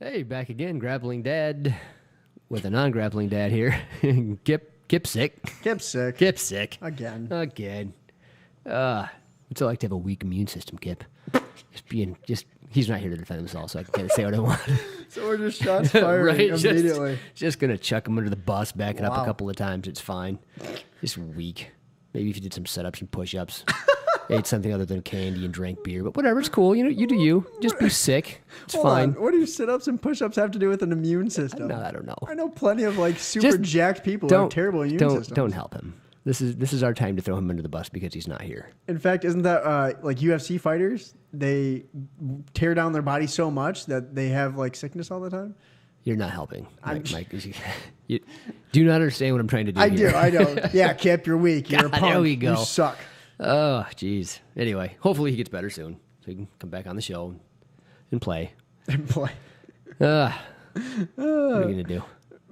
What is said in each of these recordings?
Hey, back again, Grappling Dad, with a non-grappling dad here. Kip's sick. Kip's sick. Kip's sick. Again. What's it like to have a weak immune system, Kip? He's not here to defend himself, so I can kind of say what I want. So we're just shots firing Right? immediately. Just going to chuck him under the bus, back it up a Wow. couple of times. It's fine. Just weak. Maybe if you did some sit-ups and push-ups. Ate something other than candy and drank beer, but whatever, it's cool. You know, you do you. Just be sick. It's Hold fine. on. What do sit-ups and push-ups have to do with an immune system? No, I don't know. I know plenty of super Just jacked people who have terrible immune systems. Don't help him. This is our time to throw him under the bus because he's not here. In fact, isn't that like UFC fighters? They tear down their body so much that they have sickness all the time. You're not helping, Mike. You do not understand what I'm trying to do. I here. do. I know. Yeah, Kip, you're weak. You're a God, punk. there we go. You suck. Oh, jeez. Anyway, hopefully he gets better soon, so he can come back on the show and play. And boy, What are you gonna do?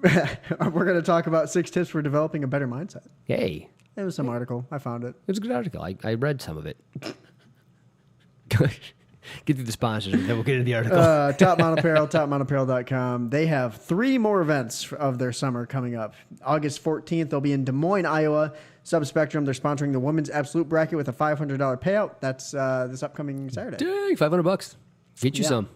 we're going to talk about 6 tips for developing a better mindset. Hey, It was some article. I found it. it was a good article. I read some of it. Get through the sponsors, and then we'll get into the article. Top Mount Apparel, topmountapparel.com. They have 3 more events of their summer coming up. August 14th, they'll be in Des Moines, Iowa. Subspectrum, they're sponsoring the Women's Absolute Bracket with a $500 payout. That's this upcoming Saturday. Dang, $500. Get you Yeah. some.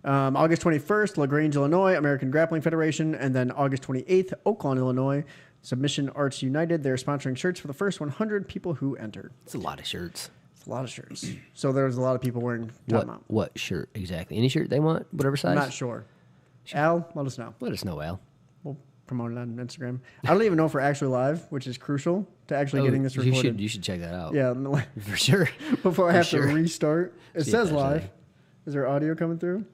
August 21st, LaGrange, Illinois, American Grappling Federation. And then August 28th, Oakland, Illinois, Submission Arts United. They're sponsoring shirts for the first 100 people who entered. It's a lot of shirts. It's a lot of shirts. So there's a lot of people wearing Top Mount. What shirt exactly? Any shirt they want, whatever size. I'm not sure. Al, let us know. Let us know, Al. We'll promote it on Instagram. I don't even know if we're actually live, which is crucial to actually getting this recorded. You should check that out. Yeah, For sure. before I For have sure. to restart. It See if says there's live. any. Is there audio coming through?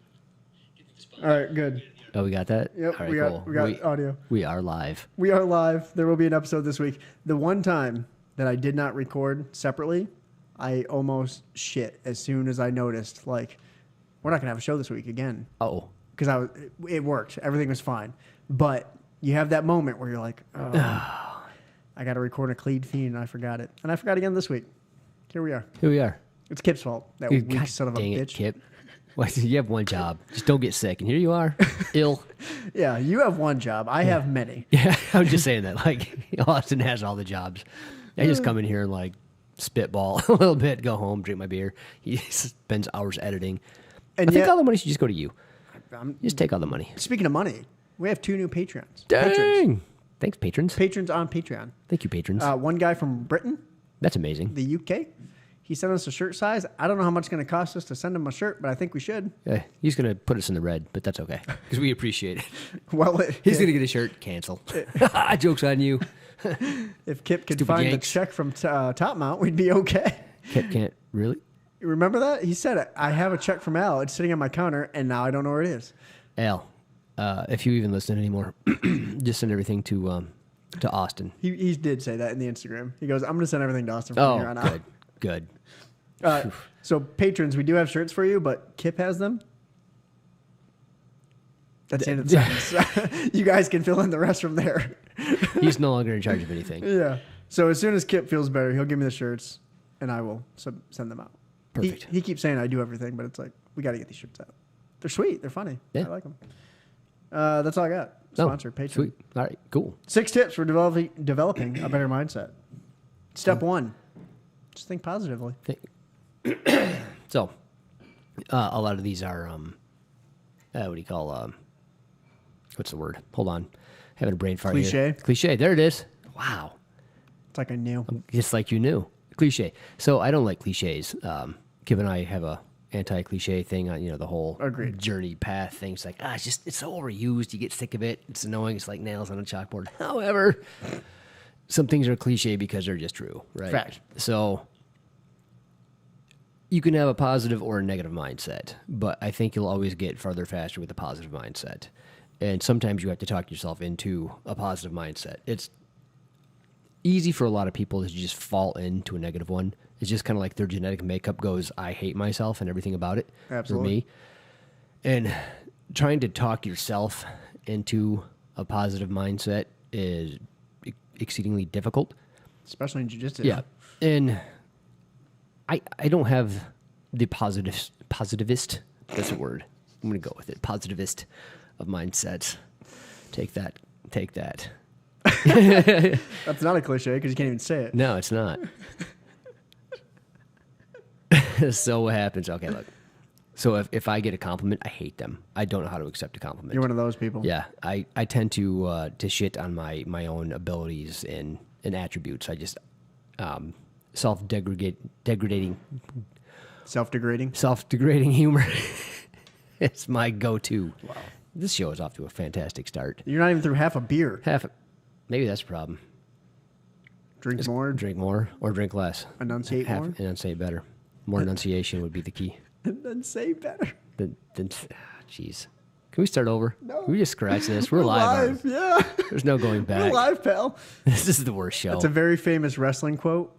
All right, good. Oh, we got that? Yep, All right, we cool. got audio. We are live. We are live. There will be an episode this week. The one time that I did not record separately, I almost shit as soon as I noticed, we're not going to have a show this week again. Oh. Because it worked. Everything was fine. But you have that moment where you're like, oh, I got to record a clean feed, and I forgot it. And I forgot again this week. Here we are. Here we are. It's Kip's fault. That Dude, weak God son of a dang bitch. it, Kip. Well, you have one job. Just don't get sick. And here you are, ill. Yeah, you have one job. I have many. Yeah, I was just saying that. Austin has all the jobs. I just come in here and, spitball a little bit, go home, drink my beer. He spends hours editing. And I think yet- all the money should just go to you. I'm- Just take all the money. Speaking of money, we have 2 new patrons. Dang. Patrons. Thanks, patrons. Patrons on Patreon. Thank you, patrons. One guy from Britain, That's amazing. the UK. He sent us a shirt size. I don't know how much it's going to cost us to send him a shirt, but I think we should. Yeah, he's going to put us in the red, but that's okay because we appreciate it. Well, He's going to get a shirt. Cancel. Joke's on you. if Kip could Stupid find Yanks. a check from Top Mount, we'd be okay. Kip can't. Really? You remember that? He said, I have a check from Al. It's sitting on my counter, and now I don't know where it is. Al, if you even listen anymore, just send everything to Austin. He did say that in the Instagram. He goes, I'm going to send everything to Austin from here on out. Good. So patrons, we do have shirts for you, but Kip has them. That's the end of the sentence. You guys can fill in the rest from there. He's no longer in charge of anything. Yeah. So as soon as Kip feels better, he'll give me the shirts, and I will send them out. Perfect. He keeps saying I do everything, but it's we got to get these shirts out. They're sweet. They're funny. Yeah. I like them. That's all I got. Sponsor, Patreon. Sweet. All right, cool. 6 tips for developing a better mindset. Step 1, just think positively. So, a lot of these are, what do you call, what's the word? Hold on. Having a brain fart Cliche? here. Cliche. There it is. Wow. It's like I knew. Just like you knew. Cliche. So I don't like cliches. Kip and I have a anti-cliche thing on, the whole Agreed. journey path thing. It's it's so overused. You get sick of it. It's annoying. It's like nails on a chalkboard. However, some things are cliche because they're just true, right? Fact. So you can have a positive or a negative mindset, but I think you'll always get farther faster with a positive mindset. And sometimes you have to talk yourself into a positive mindset. It's easy for a lot of people to just fall into a negative one. It's just kind of like their genetic makeup goes, I hate myself and everything about it. Absolutely. For me. And trying to talk yourself into a positive mindset is exceedingly difficult. Especially in jiu-jitsu. Yeah. And I don't have the positivist, that's a word. I'm gonna go with it. Positivist of mindsets. Take that. Take that. That's not a cliche because you can't even say it. No, it's not. So what happens? Okay, look. So if I get a compliment, I hate them. I don't know how to accept a compliment. You're one of those people. Yeah, I tend to shit on my own abilities and attributes. I just self-degrading Self-degrading. humor. It's my go-to. Wow. This show is off to a fantastic start. You're not even through half a beer. Maybe that's a problem. Drink more. Drink more or drink less. Enunciate more. Enunciate better. More enunciation would be the key. Then say better. Jeez. Can we start over? No. Can we just scratch this? We're live. Yeah. There's no going back. We're live, pal. This is the worst show. It's a very famous wrestling quote.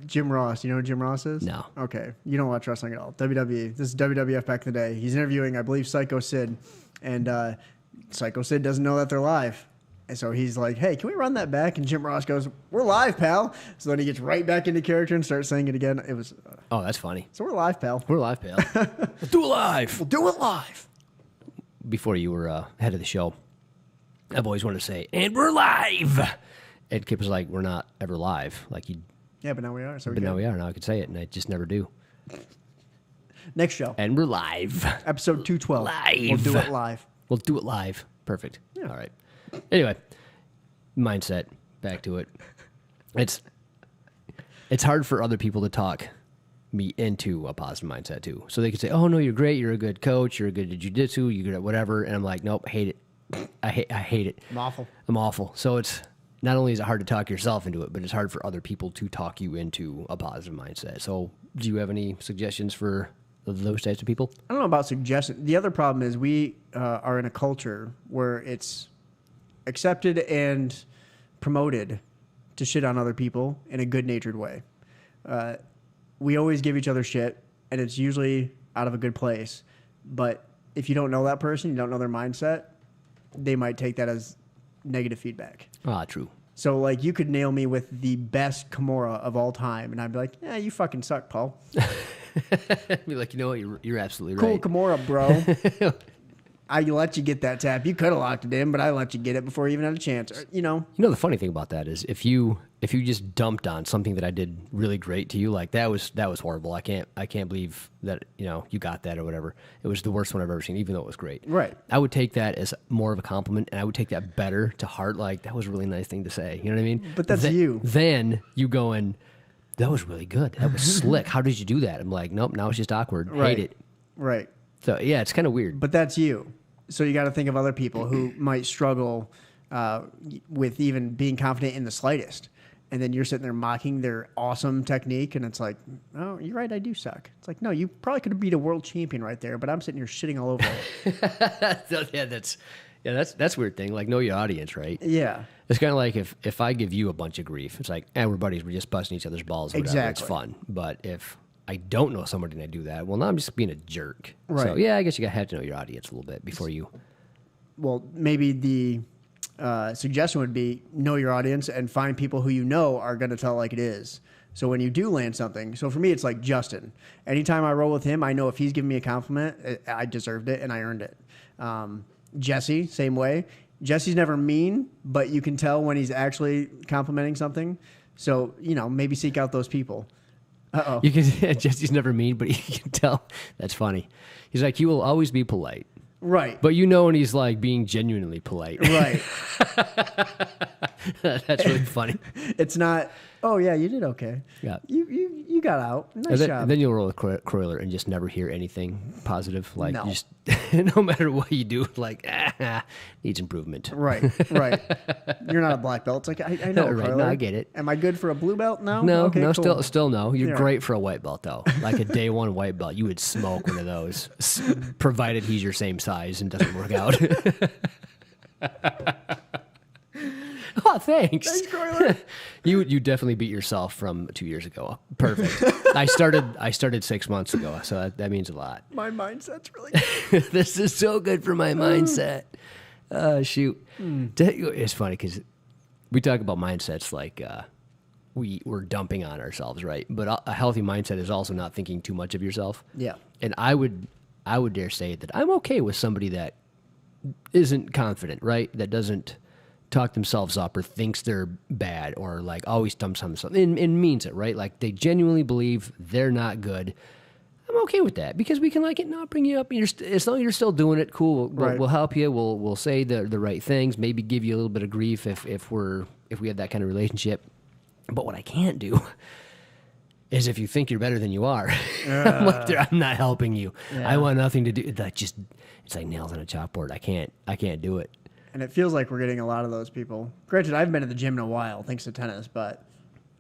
Jim Ross. You know who Jim Ross is? No. Okay. You don't watch wrestling at all. WWE. This is WWF back in the day. He's interviewing, I believe, Psycho Sid. And Psycho Sid doesn't know that they're live. And so he's like, hey, can we run that back? And Jim Ross goes, we're live, pal. So then he gets right back into character and starts saying it again. It was... oh, that's funny. So we're live, pal. We're live, pal. We'll do it live. We'll do it live. Before you were head of the show, I've always wanted to say, and we're live. And Kip was like, we're not ever live. Like you. Yeah, but now we are. So but now we are. Now I can say it, and I just never do. Next show. And we're live. Episode 212. Live. We'll do it live. We'll do it live. Perfect. Yeah. All right. Anyway, mindset. Back to it. It's hard for other people to talk me into a positive mindset too. So they could say, "Oh no, you're great. You're a good coach. You're good at jiu-jitsu. You're good at whatever." And I'm like, "Nope, I hate it. I hate it. I'm awful." So it's not only is it hard to talk yourself into it, but it's hard for other people to talk you into a positive mindset. So, do you have any suggestions for those types of people? I don't know about suggestion. The other problem is we are in a culture where it's accepted and promoted to shit on other people in a good-natured way. We always give each other shit, and it's usually out of a good place. But if you don't know that person, you don't know their mindset, they might take that as negative feedback. Ah, true. So, like, you could nail me with the best Kimura of all time, and I'd be like, yeah, you fucking suck, Paul. Be like, you know what? You're absolutely Cool right. Kimura, bro. I let you get that tap. You could have locked it in, but I let you get it before you even had a chance. Or, you know. You know the funny thing about that is if you just dumped on something that I did really great to you, like that was horrible. I can't believe that you got that or whatever. It was the worst one I've ever seen, even though it was great. Right. I would take that as more of a compliment, and I would take that better to heart. Like that was a really nice thing to say. You know what I mean? But that's you. Then you going, that was really good. That was slick. How did you do that? I'm like, nope. Now it's just awkward. Right. Hate it. Right. So yeah, it's kind of weird. But that's you. So you got to think of other people who might struggle with even being confident in the slightest. And then you're sitting there mocking their awesome technique, and it's like, oh, you're right, I do suck. It's like, no, you probably could have beat a world champion right there, but I'm sitting here shitting all over it. That's a weird thing. Like, know your audience, right? Yeah. It's kind of like if I give you a bunch of grief, it's like, we're buddies, we're just busting each other's balls. Or whatever. Exactly. It's fun. But if I don't know somebody and I do that, well, now I'm just being a jerk. Right. So, yeah, I guess you have to know your audience a little bit before you. Well, maybe the suggestion would be know your audience and find people who you know are going to tell like it is. So when you do land something, so for me, it's like Justin. Anytime I roll with him, I know if he's giving me a compliment, I deserved it and I earned it. Jesse, same way. Jesse's never mean, but you can tell when he's actually complimenting something. So, maybe seek out those people. Uh-oh. You can Jesse's never mean, but you can tell. That's funny. He's like, he will always be polite. Right. But when he's like being genuinely polite. Right. That's really funny. It's not, oh yeah, you did okay. Yeah. You got out. Nice job. Then you'll roll a Croiler and just never hear anything positive. Like No. you just no matter what you do, like needs improvement. Right. You're not a black belt. It's like I know. Right. No, I get it. Am I good for a blue belt? No. No, Okay, no, cool. still no. You're Yeah. great for a white belt though. Like a day one white belt, you would smoke one of those, provided he's your same size and doesn't work out. Oh, thanks. Thanks, Croiler. You definitely beat yourself from 2 years ago. Perfect. I started 6 months ago, so that means a lot. My mindset's really good. This is so good for my mindset. Shoot. It's funny because we talk about mindsets like we're dumping on ourselves, right? But a healthy mindset is also not thinking too much of yourself. Yeah. And I I would dare say that I'm okay with somebody that isn't confident, right? That doesn't talk themselves up or thinks they're bad or like always dumps on themselves and means it, right? Like they genuinely believe they're not good. I'm okay with that because we can like it not bring you up. As long as you're still doing it, cool. We'll help you. We'll say the right things. Maybe give you a little bit of grief if we have that kind of relationship. But what I can't do is if you think you're better than you are, I'm not helping you. Yeah. I want nothing to do. It's like nails on a chalkboard. I can't do it. And it feels like we're getting a lot of those people. Granted, I haven't been to the gym in a while thanks to tennis, but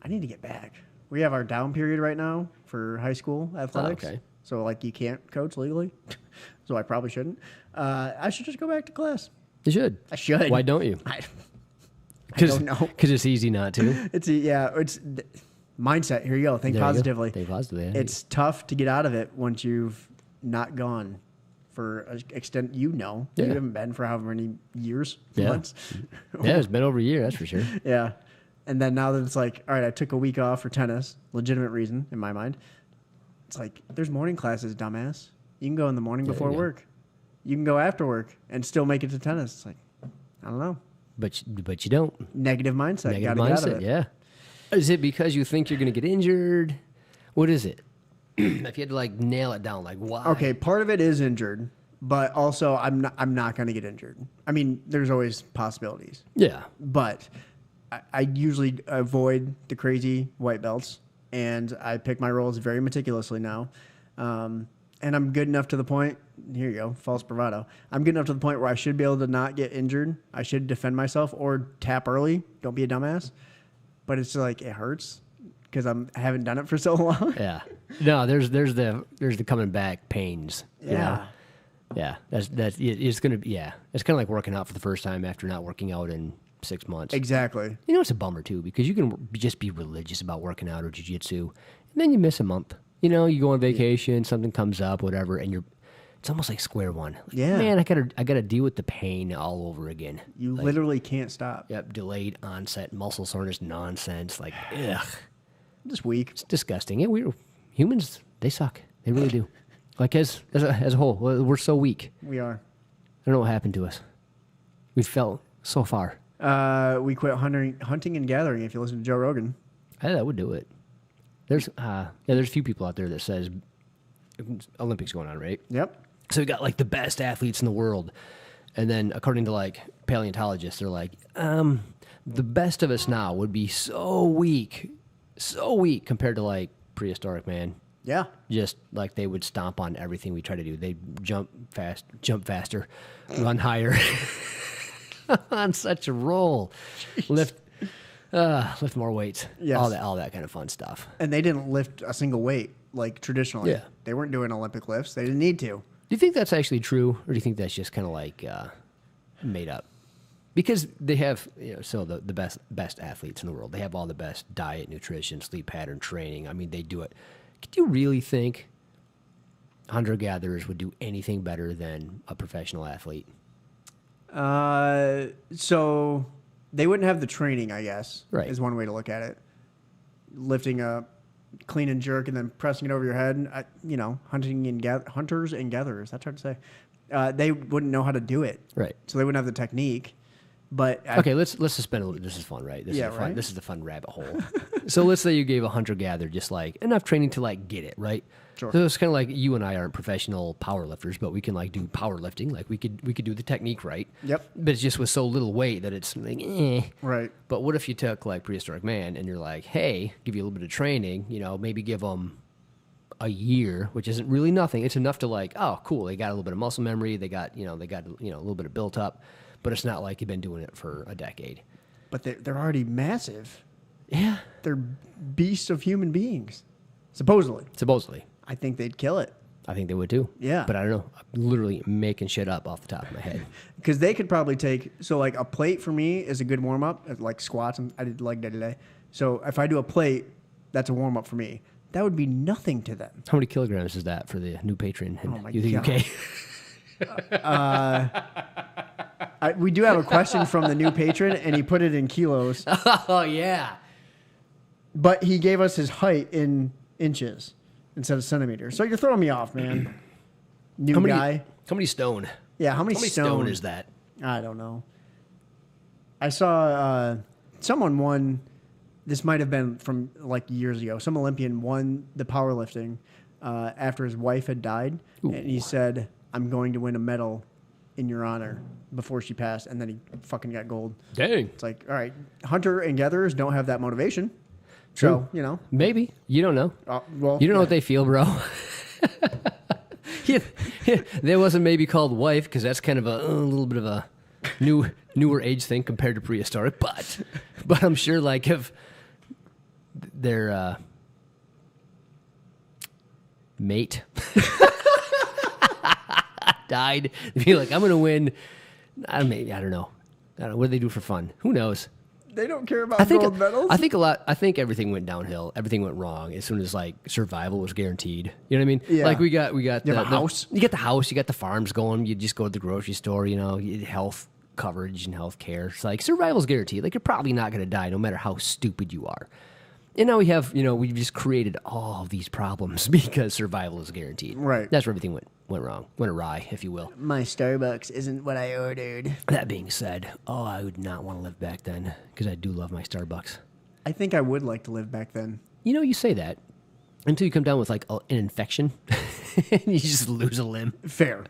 I need to get back. We have our down period right now for high school athletics. Oh, okay. So, like, you can't coach legally. So I probably shouldn't. I should just go back to class. You should. I should. Why don't you? I don't know. Because it's easy not to. It's mindset. Here you go. Think positively. Think positively. Yeah. It's tough to get out of it once you've not gone for an extent. You haven't been for however many years. Months. Yeah, it's been over a year. That's for sure. Yeah. And then now that it's like, all right, I took a week off for tennis, legitimate reason in my mind. It's like, there's morning classes, dumbass. You can go in the morning before work. You can go after work and still make it to tennis. It's like, I don't know. But you don't. Negative mindset. Negative mindset, get out of it. Yeah. Is it because you think you're going to get injured? What is it? If you had to like nail it down, like why? Okay, part of it is injured, but also I'm not going to get injured. I mean, there's always possibilities. Yeah. But I usually avoid the crazy white belts, and I pick my roles very meticulously now. And I'm good enough to the point, here you go, false bravado. I'm good enough to the point where I should be able to not get injured. I should defend myself or tap early. Don't be a dumbass. But it's like, it hurts because I haven't done it for so long. Yeah. No, there's the coming back pains. Yeah. You know? Yeah. It's going to be, yeah. It's kind of like working out for the first time after not working out in 6 months. Exactly. You know, it's a bummer too, because you can just be religious about working out or jiu-jitsu, and then you miss a month. You know, you go on vacation, something comes up, whatever, and it's almost like square one. Yeah. Man, I gotta deal with the pain all over again. You literally can't stop. Yep, delayed onset muscle soreness nonsense. Like, ugh. Just weak. It's disgusting. Yeah, humans, they suck. They really do. Like as a whole, we're so weak. We are. I don't know what happened to us. We fell so far. We quit hunting and gathering. If you listen to Joe Rogan, That would do it. There's a few people out there that says Olympics going on, right? Yep. So we got like the best athletes in the world, and then according to like paleontologists, they're like, the best of us now would be so weak compared to like prehistoric man. Yeah. Just like they would stomp on everything we try to do. They jump faster, run higher. On such a roll, lift more weights, yes. all that kind of fun stuff. And they didn't lift a single weight like traditionally. Yeah. They weren't doing Olympic lifts. They didn't need to. Do you think that's actually true, or do you think that's just kind of like made up? Because they have, so the best athletes in the world. They have all the best diet, nutrition, sleep pattern, training. I mean, they do it. Could you really think hunter-gatherers would do anything better than a professional athlete? So they wouldn't have the training, I guess, right. Is one way to look at it. Lifting a clean and jerk and then pressing it over your head, hunters and gatherers, that's hard to say. They wouldn't know how to do it. Right. So they wouldn't have the technique. But okay, let's suspend a little. This is fun, right? This is the fun rabbit hole. So let's say you gave a hunter-gatherer just like enough training to like get it, right? Sure. So it's kind of like you and I aren't professional power lifters, but we can like do powerlifting. Like we could do the technique right. Yep. But it's just with so little weight that it's like, eh. Right. But what if you took like prehistoric man and you're like, hey, give you a little bit of training, maybe give them a year, which isn't really nothing. It's enough to like, oh, cool. They got a little bit of muscle memory. They got a little bit of built up, but it's not like you've been doing it for a decade. But they're already massive. Yeah. They're beasts of human beings. Supposedly. I think they'd kill it. I think they would too. Yeah. But I don't know. I'm literally making shit up off the top of my head. Because they could probably take, so like a plate for me is a good warm up, like squats. I did leg day today. So if I do a plate, that's a warm up for me. That would be nothing to them. How many kilograms is that for the new patron in the UK? We do have a question from the new patron, and he put it in kilos. Oh, yeah. But he gave us his height in inches instead of centimeters. So you're throwing me off, man. new guy. How many stone? Yeah, how many stone is that? I don't know. I saw someone won. This might have been from like years ago. Some Olympian won the powerlifting after his wife had died, and he said, "I'm going to win a medal in your honor," before she passed, and then he fucking got gold. Dang. It's like, all right, hunter and gatherers don't have that motivation. True. So, Maybe. You don't know. Well, You don't know what they feel, bro. There wasn't maybe called wife, because that's kind of a little bit of a newer age thing compared to prehistoric. But I'm sure, like, if their mate died, they'd be like, I'm going to win. I don't know. What do they do for fun? Who knows? They don't care about gold medals. I think everything went downhill. Everything went wrong as soon as like survival was guaranteed. You know what I mean? Yeah. Like we got You have a house. You get the house. You got the farms going. You just go to the grocery store. You know, you health coverage and health care. It's like survival's guaranteed. Like you're probably not going to die no matter how stupid you are. And now we've just created all of these problems because survival is guaranteed. Right. That's where everything went wrong, went awry, if you will. My Starbucks isn't what I ordered. That being said, I would not want to live back then because I do love my Starbucks. I think I would like to live back then. You say that until you come down with like an infection and you just lose a limb. Fair.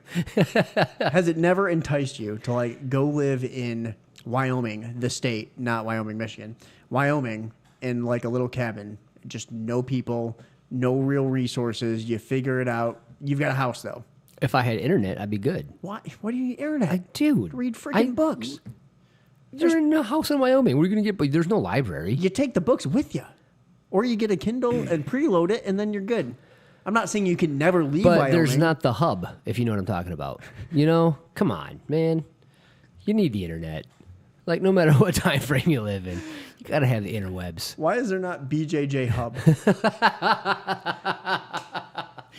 Has it never enticed you to like go live in Wyoming, the state, not Wyoming, Michigan, Wyoming, in like a little cabin, just no people, no real resources. You figure it out. You've got a house though. If I had internet, I'd be good. Why? What do you need internet? Dude, Read freaking books. You're in a house in Wyoming. What are you going to get? But there's no library. You take the books with you, or you get a Kindle and preload it, and then you're good. I'm not saying you can never leave But Wyoming. there's not the hub, if you know what I'm talking about. Come on, man. You need the internet. Like, no matter what time frame you live in, you got to have the interwebs. Why is there not BJJ Hub?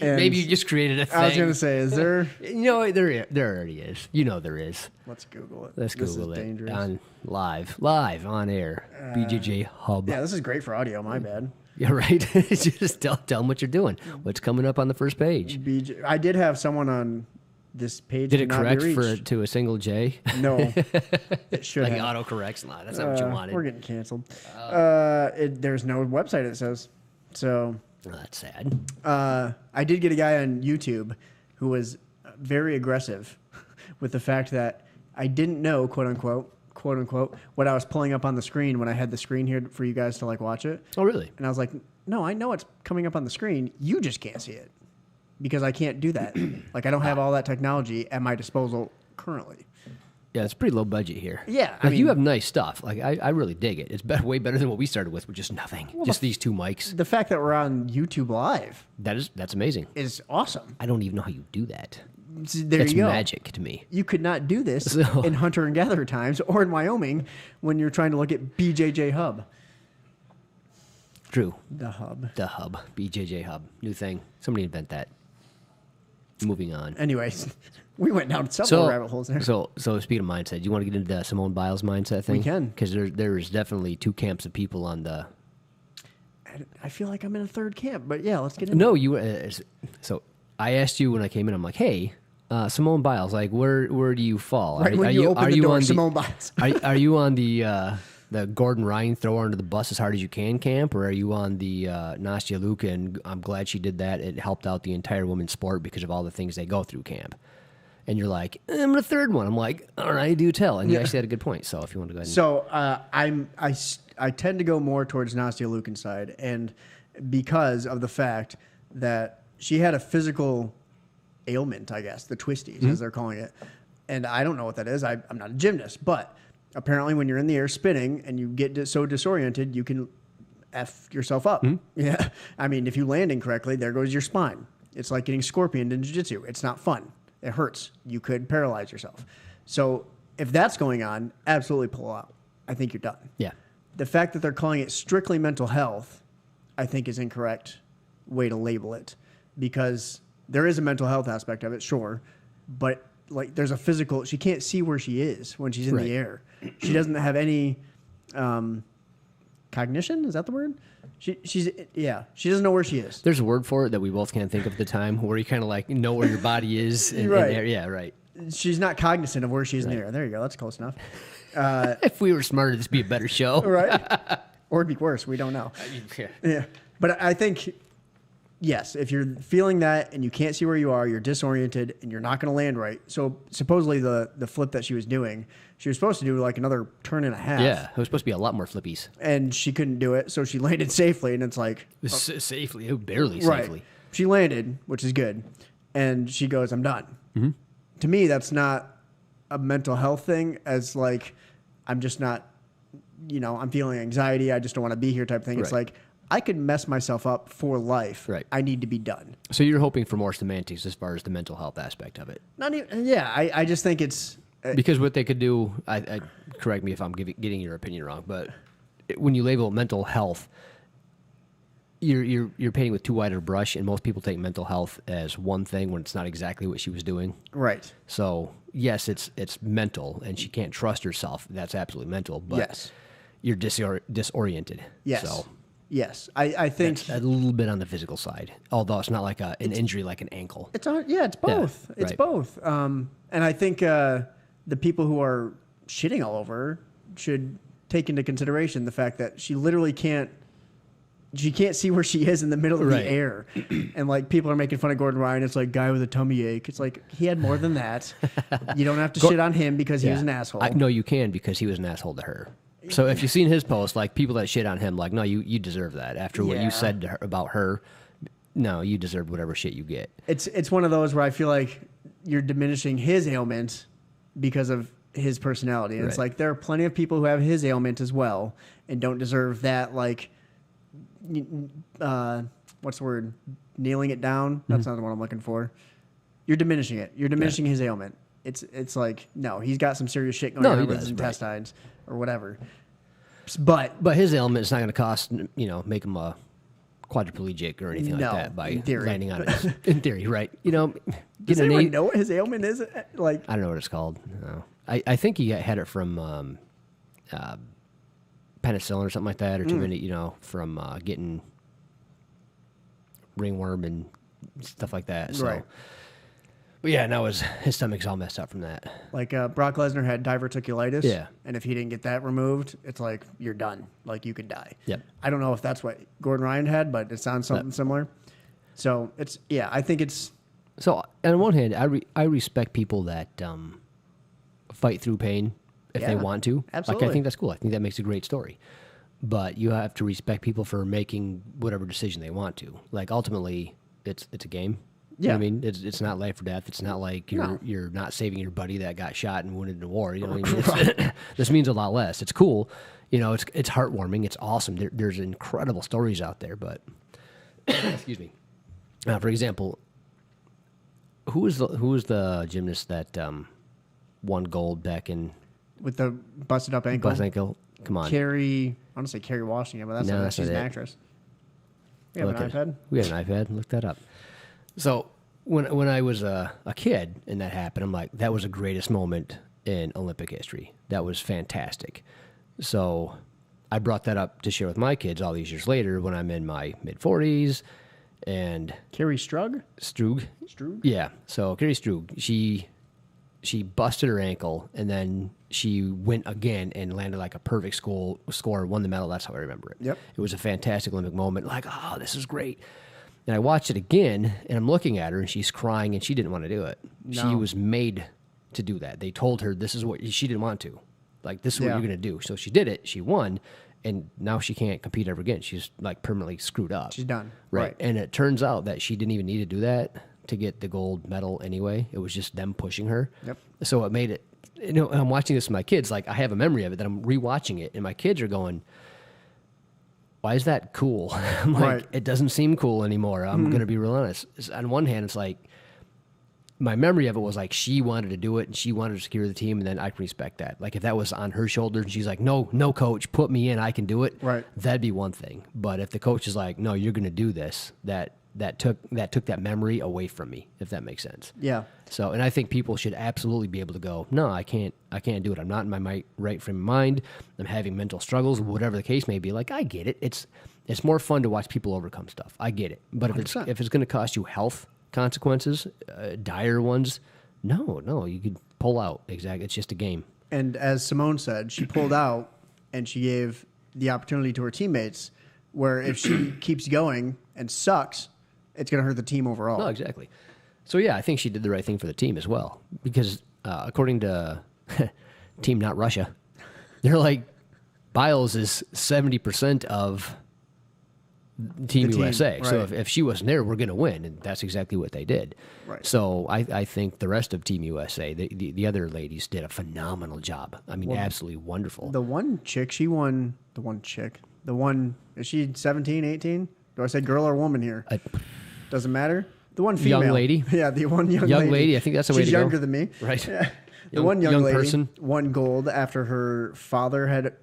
Maybe you just created a thing. I was going to say, is there? There already is. There is. Let's Google it. Let's This Google is it. dangerous. On live, on air. BJJ Hub. Yeah, this is great for audio. My bad. Yeah, right. Just tell them what you're doing. What's coming up on the first page? I did have someone on this page. Did it not be correct reached. to a single J? No, it should Like have. autocorrects? No, that's not what you wanted. We're getting canceled. There's no website. It says so. Oh, that's sad. I did get a guy on YouTube who was very aggressive with the fact that I didn't know, quote unquote, what I was pulling up on the screen when I had the screen here for you guys to like watch it. Oh, really? And I was like, no, I know it's coming up on the screen. You just can't see it because I can't do that. Like I don't have all that technology at my disposal currently. Yeah, it's pretty low budget here. Yeah, like you have nice stuff. Like I really dig it. It's way better than what we started with just nothing. Just these two mics. The fact that we're on YouTube Live That's amazing. is awesome. I don't even know how you do that. There That's you go. magic to me. You could not do this So- in hunter and gatherer times or in Wyoming when you're trying to look at BJJ Hub. True. The hub. The hub. BJJ hub. New thing. Somebody invent that. Moving on. Anyways, we went down several rabbit holes there. So speaking of mindset, do you want to get into the Simone Biles mindset thing? We can. Because there's definitely two camps of people on the... I feel like I'm in a third camp, but yeah, let's get into No, you... so I asked you when I came in, I'm like, hey, Simone Biles, like, where do you fall? Right when you open the door, Simone Biles. are you on the Gordon Ryan throw her under the bus as hard as you can camp, or are you on the Nastia Luka and I'm glad she did that, it helped out the entire women's sport because of all the things they go through camp? And you're like, I'm the third one. I'm like, all right, do tell. And you actually had a good point. So if you want to go ahead and... So I tend to go more towards Nastia Lukin's side, and because of the fact that she had a physical ailment, I guess, the twisties, as they're calling it. And I don't know what that is. I'm not a gymnast, but apparently when you're in the air spinning and you get so disoriented, you can F yourself up. Yeah. I mean, if you land incorrectly, there goes your spine. It's like getting scorpioned in jiu-jitsu. It's not fun. It hurts. You could paralyze yourself. So if that's going on, absolutely pull out. I think you're done. Yeah. The fact that they're calling it strictly mental health, I think is incorrect way to label it, because there is a mental health aspect of it, sure, but like there's a physical, she can't see where she is when she's in the air. She doesn't have any cognition. Is that the word? She doesn't know where she is. There's a word for it that we both can't think of at the time, where you kind of like know where your body is. Right. Yeah, right. She's not cognizant of where she is in the air. There you go. That's close enough. If we were smarter, this would be a better show. Right. Or it'd be worse. We don't know. Yeah. But I think, yes, if you're feeling that and you can't see where you are, you're disoriented and you're not going to land right. So supposedly the flip that she was doing, she was supposed to do like another turn and a half. Yeah, it was supposed to be a lot more flippies. And she couldn't do it. So she landed safely. And it's like. Safely, barely right. safely. She landed, which is good. And she goes, I'm done. Mm-hmm. To me, that's not a mental health thing as like, I'm just not, I'm feeling anxiety. I just don't want to be here type thing. Right. It's like, I could mess myself up for life. Right. I need to be done. So you're hoping for more semantics as far as the mental health aspect of it. Not even, yeah. I just think it's because what they could do. I correct me if I'm getting your opinion wrong, but when you label mental health, you're painting with too wide a brush, and most people take mental health as one thing when it's not exactly what she was doing. Right. So yes, it's mental, and she can't trust herself. That's absolutely mental. But yes. You're disoriented. Yes. So yes, I think that's a little bit on the physical side, although it's not like an injury like an ankle. It's both. Yeah, it's right. both. And I think the people who are shitting all over her should take into consideration the fact that she literally can't. She can't see where she is in the middle of right. the air. And, like, people are making fun of Gordon Ryan. It's like, guy with a tummy ache. It's like, he had more than that. You don't have to shit on him because he was an asshole. No, you can because he was an asshole to her. So if you've seen his post, like, people that shit on him, like, no, you deserve that. After what you said to her, about her, no, you deserve whatever shit you get. It's one of those where I feel like you're diminishing his ailment because of his personality. And it's like, there are plenty of people who have his ailment as well and don't deserve that, like... what's the word? Nailing it down. That's not the one I'm looking for. You're diminishing it. You're diminishing his ailment. It's like, no, he's got some serious shit going on with his intestines or whatever. But his ailment is not going to cost, make him a quadriplegic or anything like that by landing on it. In theory, right? Does anyone know what his ailment is? Like, I don't know what it's called. No. I think he had it from penicillin or something like that, or too many, from getting ringworm and stuff like that. So. Right. But yeah, now his stomach's all messed up from that. Like Brock Lesnar had diverticulitis. Yeah. And if he didn't get that removed, it's like, you're done. Like, you could die. Yep. I don't know if that's what Gordon Ryan had, but it sounds something similar. So I think it's. So on one hand, I respect people that fight through pain if they want to. Absolutely. Like, I think that's cool. I think that makes a great story. But you have to respect people for making whatever decision they want to. Like, ultimately, it's a game. Yeah. I mean, it's not life or death. It's not like you're not saving your buddy that got shot and wounded in a war. You know what I mean? This means a lot less. It's cool. It's heartwarming. It's awesome. There's incredible stories out there. But excuse me. For example, who was the gymnast that won gold back in with the busted up ankle? Busted ankle. Come on. I want to say Kerry Washington, but that's not. She's an actress. We have an iPad. We have an iPad. Look that up. So when I was a kid and that happened, I'm like, that was the greatest moment in Olympic history. That was fantastic. So I brought that up to share with my kids all these years later when I'm in my mid-40s. And Carrie Strug? Strug? Yeah. So Carrie Strug, she busted her ankle, and then she went again and landed like a perfect score, won the medal. That's how I remember it. Yep. It was a fantastic Olympic moment. Like, oh, this is great. And I watched it again, and I'm looking at her, and she's crying, and she didn't want to do it. No. She was made to do that. They told her this is what she didn't want to. Like, this is what you're going to do. So she did it. She won, and now she can't compete ever again. She's like permanently screwed up. She's done. Right. And it turns out that she didn't even need to do that to get the gold medal anyway. It was just them pushing her. Yep. So it made it, I'm watching this with my kids. Like, I have a memory of it that I'm rewatching it, and my kids are going, why is that cool? I'm like, it doesn't seem cool anymore. I'm going to be real honest. On one hand, it's like, my memory of it was like she wanted to do it and she wanted to secure the team, and then I can respect that. Like, if that was on her shoulders and she's like, no, coach, put me in, I can do it. Right. That'd be one thing. But if the coach is like, no, you're going to do this, that that took that memory away from me, if that makes sense. Yeah. So, and I think people should absolutely be able to go, no, I can't do it. I'm not in my right frame of mind. I'm having mental struggles, whatever the case may be. Like, I get it. It's more fun to watch people overcome stuff. I get it. But if 100%. it's going to cost you health consequences, dire ones, no, you could pull out. Exactly. It's just a game. And as Simone said, she pulled out and she gave the opportunity to her teammates where if she keeps going and sucks, it's going to hurt the team overall. No, exactly. So, yeah, I think she did the right thing for the team as well. Because according to Team Not Russia, they're like, Biles is 70% of Team USA. Right. So if she wasn't there, we're going to win. And that's exactly what they did. Right. So I think the rest of Team USA, the other ladies, did a phenomenal job. I mean, absolutely wonderful. The one chick, she won. The one chick. The one, is she 17, 18? Do I say girl or woman here? Doesn't matter. The one female. Young lady. Yeah, the one young lady. I think that's the way She's to go. younger than me. Right. Yeah. The one young lady person. won gold after her father had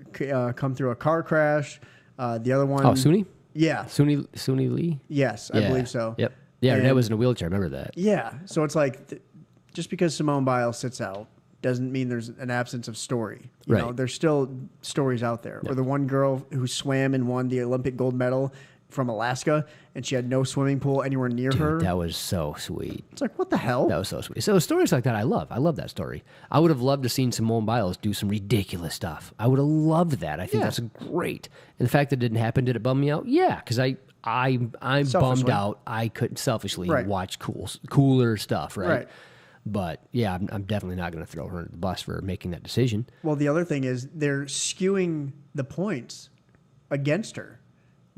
come through a car crash. The other one. Oh, Suni? Yeah. Suni Lee? Yes, I believe so. Yep. Yeah, her And- dad was in a wheelchair. I remember that. Yeah. So it's like, just because Simone Biles sits out doesn't mean there's an absence of story. You know, Right. there's still stories out there. Or the one girl who swam and won the Olympic gold medal from Alaska, and she had no swimming pool anywhere near her. That was so sweet. It's like, what the hell? That was so sweet. So stories like that, I love. I love that story. I would have loved to seen Simone Biles do some ridiculous stuff. I would have loved that. I think that's great. And the fact that it didn't happen, did it bum me out? Yeah, because I'm bummed out. I couldn't selfishly watch cooler stuff, right? Right. But yeah, I'm definitely not going to throw her under the bus for making that decision. Well, the other thing is they're skewing the points against her.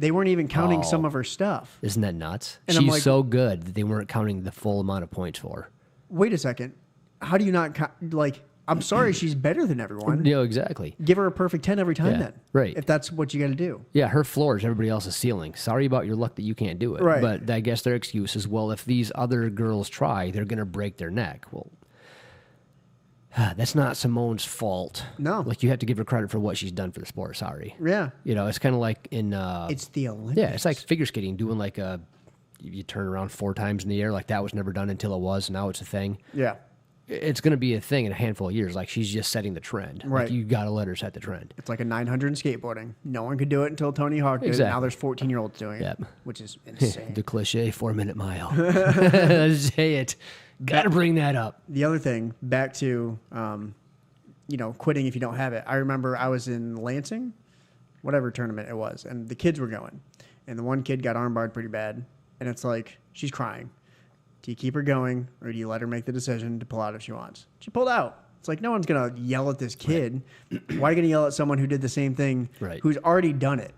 They weren't even counting some of her stuff. Isn't that nuts? And I'm She's like, so good that they weren't counting the full amount of points for her. Wait a second. How do you not I'm sorry, she's better than everyone. Yeah, exactly. Give her a perfect 10 every time then. Right. If that's what you got to do. Yeah, her floor is everybody else's ceiling. Sorry about your luck that you can't do it. Right. But I guess their excuse is, well, if these other girls try, they're going to break their neck. Well, that's not Simone's fault. No. Like, you have to give her credit for what she's done for the sport. Sorry. Yeah. You know, it's kind of like in... It's the Olympics. yeah, it's like figure skating, doing like you turn around 4 times in the air. Like, that was never done until it was. Now it's a thing. Yeah. It's going to be a thing in a handful of years. Like, she's just setting the trend. Right. Like, you got to let her set the trend. It's like a 900 in skateboarding. No one could do it until Tony Hawk did it. Exactly. Now there's 14-year-olds doing it, Yep. which is insane. The cliche 4-minute mile. Let's say it. Got to bring that up. The other thing, back to, quitting if you don't have it. I remember I was in Lansing, whatever tournament it was, and the kids were going. And the one kid got armbarred pretty bad. And it's like, she's crying. Do you keep her going, or do you let her make the decision to pull out if she wants? She pulled out. It's like, no one's going to yell at this kid. Why are you going to yell at someone who did the same thing, who's already done it?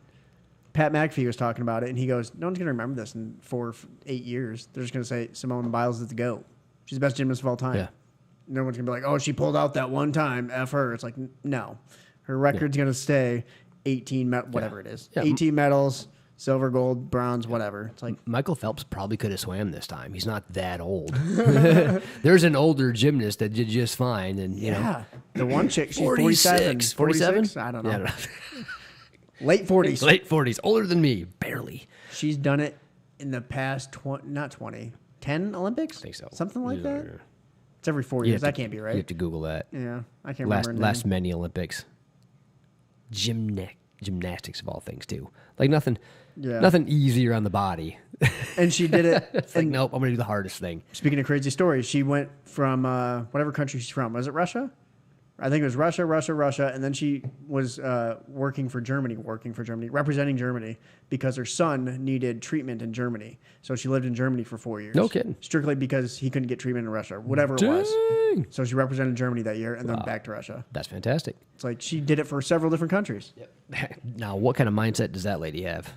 Pat McAfee was talking about it, and he goes, no one's going to remember this in 4 or 8 years. They're just going to say Simone Biles is the GOAT. She's the best gymnast of all time. Yeah. No one's going to be like, oh, she pulled out that one time. F her. It's like, no. Her record's going to stay 18, whatever it is. Yeah. 18 medals, silver, gold, bronze, whatever. It's like, Michael Phelps probably could have swam this time. He's not that old. There's an older gymnast that did just fine. And, you know. The one chick, she's 47. 47? I don't know. Yeah, I don't know. Late 40s. Late 40s. Older than me. Barely. She's done it in the past 10 Olympics? I think so. Something like that? It's every 4 years. That can't be right. You have to Google that. Yeah, I can't remember. Last many Olympics. Gymnastics of all things, too. Like nothing easier on the body. And she did it. It's like, nope, I'm going to do the hardest thing. Speaking of crazy stories, she went from whatever country she's from. Was it Russia? I think it was Russia, and then she was working for Germany, representing Germany, because her son needed treatment in Germany. So she lived in Germany for 4 years. No kidding. Strictly because he couldn't get treatment in Russia, whatever it was. So she represented Germany that year, and then back to Russia. That's fantastic. It's like she did it for several different countries. Now, what kind of mindset does that lady have?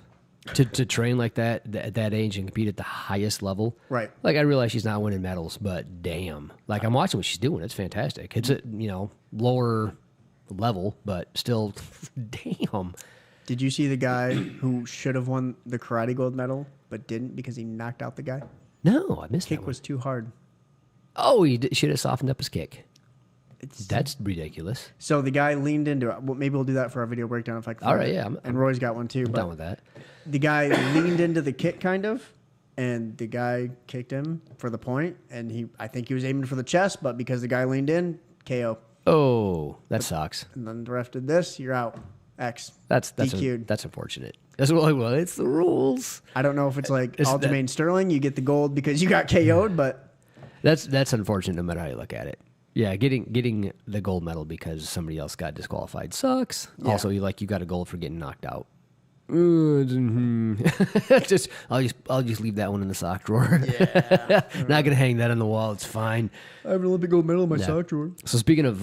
To train like that at that age and compete at the highest level, Right? Like, I realize she's not winning medals, but damn, like, I'm watching what she's doing. It's fantastic. It's a lower level, but still, damn. Did you see the guy who should have won the karate gold medal but didn't because he knocked out the guy? No, I missed that Kick one. was too hard. Oh, he should have softened up his kick. That's ridiculous. So the guy leaned into it. Well, maybe we'll do that for our video breakdown if I can. All right, yeah, and Roy's got one too. I'm done with that. The guy leaned into the kick, kind of, and the guy kicked him for the point, and I think he was aiming for the chest, but because the guy leaned in, KO. Oh, that sucks. And then the ref did this, you're out. X. That's DQ'd. that's unfortunate. That's well, it's the rules. I don't know if it's like Aljamain Sterling, you get the gold because you got KO'd, but That's unfortunate no matter how you look at it. Yeah, getting the gold medal because somebody else got disqualified sucks. Yeah. Also, you got a gold for getting knocked out. just I'll just leave that one in the sock drawer. yeah. Not gonna hang that on the wall. It's fine. I have an Olympic gold medal in my sock drawer. So speaking of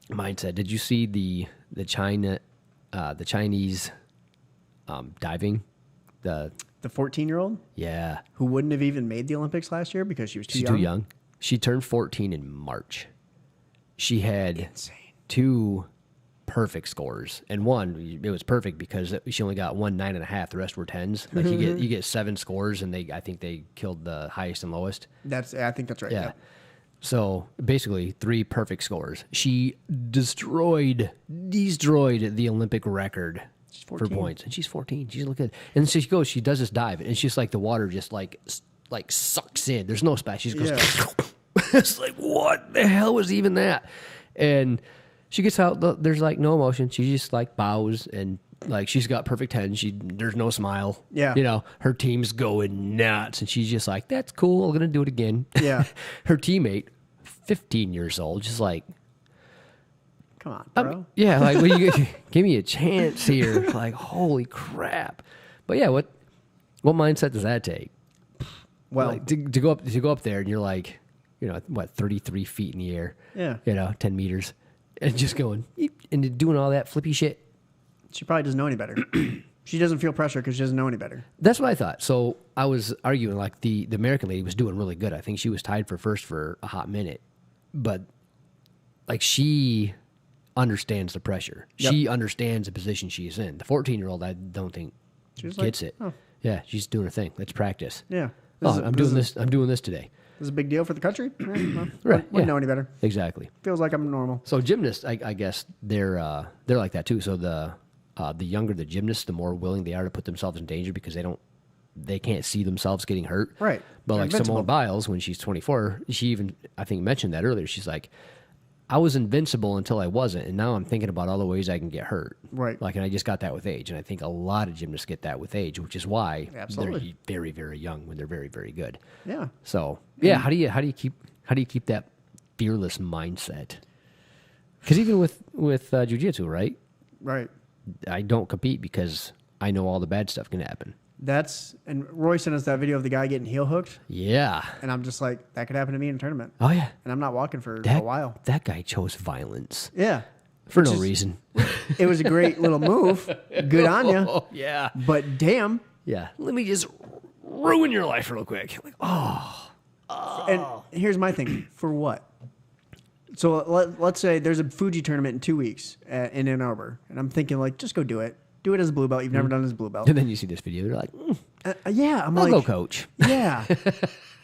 mindset, did you see the Chinese diving? The 14-year-old Yeah, who wouldn't have even made the Olympics last year because she was she's too young. She turned 14 in March. She had Insane. 2 perfect scores, and one it was perfect because she only got 1 9.5. The rest were 10s. Like you get 7 scores, and I think they killed the highest and lowest. I think that's right. Yeah. Yeah. So basically, 3 perfect scores. She destroyed the Olympic record for 14. points, and she's 14. She's looking, and so she does this dive, and it's just like the water just like sucks in. There's no splash. She just goes. It's like, what the hell was even that? And she gets out. There's like no emotion. She just like bows and like she's got perfect 10. There's no smile. Yeah. You know, her team's going nuts, and she's just like, that's cool. I'm gonna do it again. Yeah. Her teammate, 15 years old, just like, Come on, bro. yeah, like, well, you give me a chance here. Like, holy crap. But yeah, what mindset does that take? Well, Like, to go up there and you're like, 33 feet in the air. Yeah. 10 meters, and just going and doing all that flippy shit. she probably doesn't know any better. She doesn't feel pressure because she doesn't know any better. That's what I thought. So I was arguing like the American lady was doing really good. I think she was tied for first for a hot minute, but like she understands the pressure. Yep. She understands the position she's in. The 14-year-old, I don't think She was gets like, it. oh. Yeah, she's doing her thing. Let's practice. Yeah. I'm doing this today. This is a big deal for the country. Well, Right, Wouldn't yeah. know any better. Exactly. Feels like I'm normal. So gymnasts, I guess they're like that too. So the younger the gymnasts, the more willing they are to put themselves in danger because they can't see themselves getting hurt. Right. But They're like invincible. Simone Biles, when she's 24, she even I think mentioned that earlier. She's like, I was invincible until I wasn't, and now I'm thinking about all the ways I can get hurt. Right. Like, and I just got that with age, and I think a lot of gymnasts get that with age, which is why Absolutely. they're very, very young when they're very, very good. Yeah. So yeah, how do you keep that fearless mindset? Because even with jiu-jitsu, right? Right. I don't compete because I know all the bad stuff can happen. And Roy sent us that video of the guy getting heel hooked, Yeah. and I'm just like, that could happen to me in a tournament. Oh yeah. And I'm not walking for That, a while. That guy chose violence Yeah. for Which no is- reason. It was a great little move. Good on you. Oh yeah. But damn. Yeah. Let me just ruin your life real quick. Like, oh. And here's my thing. For what? So let's say there's a Fuji tournament in 2 weeks in Ann Arbor. And I'm thinking, like, just go do it. Do it as a blue belt. You've never done it as a blue belt. And then you see this video, you're like, Yeah. I'm I'll like, go coach. yeah.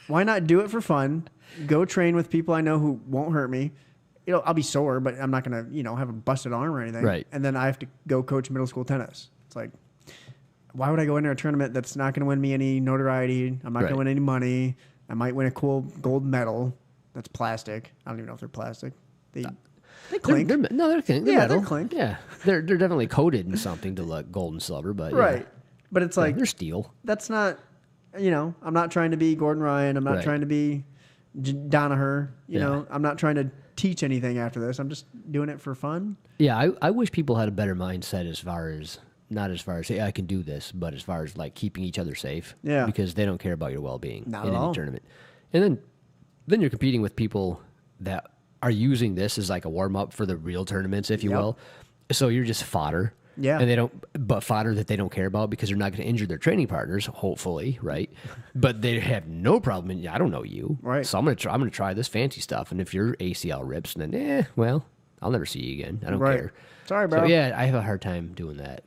Why not do it for fun? Go train with people I know who won't hurt me. I'll be sore, but I'm not going to, have a busted arm or anything. Right. And then I have to go coach middle school tennis. It's like, why would I go into a tournament that's not going to win me any notoriety? I'm not going Right. to win any money. I might win a cool gold medal that's plastic. I don't even know if they're plastic. They clink. They're clink. They're Yeah, metal. they're clink. Yeah. They're definitely coated in something to look gold and silver, but yeah. Right. But it's like, they're steel. that's not, I'm not trying to be Gordon Ryan. I'm not Right. trying to be Danaher. You Yeah. know, I'm not trying to teach anything after this. I'm just doing it for fun. Yeah, I wish people had a better mindset not as far as, hey, I can do this, but as far as like keeping each other safe. Yeah. Because they don't care about your well-being Not in at any all. tournament. And then you're competing with people that are using this as like a warm-up for the real tournaments, if you Yep. will. So you're just fodder. Yeah. And but fodder that they don't care about because they're not going to injure their training partners, hopefully, right? But they have no problem. I don't know you. Right. So I'm going to try this fancy stuff. And if your ACL rips, then, well, I'll never see you again. I don't Right. care. Sorry, bro. So yeah, I have a hard time doing that.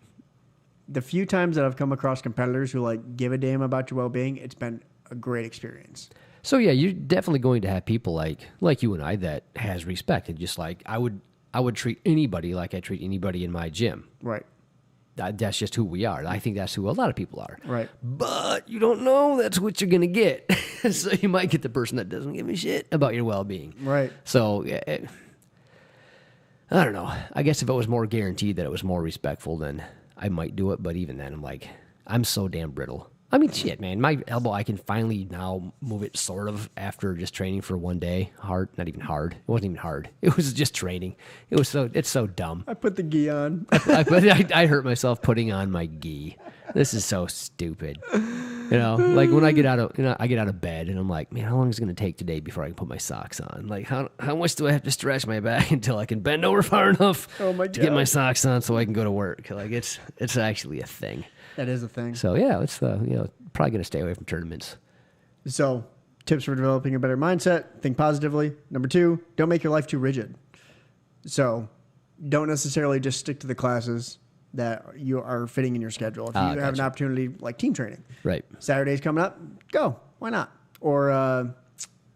The few times that I've come across competitors who like give a damn about your well-being, it's been a great experience. So yeah, you're definitely going to have people like you and I that has respect and just like I would treat anybody like I treat anybody in my gym. Right. That's just who we are. I think that's who a lot of people are. Right. But you don't know that's what you're going to get. So you might get the person that doesn't give a shit about your well-being. Right. So I don't know. I guess if it was more guaranteed that it was more respectful, then I might do it. But even then, I'm like, I'm so damn brittle. I mean, shit, man. My elbow, I can finally now move it sort of after just training for one day. Hard, not even hard. It wasn't even hard. It was just training. It's so dumb. I put the gi on. I hurt myself putting on my gi. This is so stupid. You know, like when I get out of bed and I'm like, man, how long is it going to take today before I can put my socks on? Like, how much do I have to stretch my back until I can bend over far enough to get my socks on so I can go to work? Like, it's actually a thing. That is a thing. So yeah, it's probably going to stay away from tournaments. So, tips for developing a better mindset: think positively. Number 2, don't make your life too rigid. So, don't necessarily just stick to the classes that you are fitting in your schedule. If you have an opportunity like team training, right? Saturday's coming up, go. Why not? Or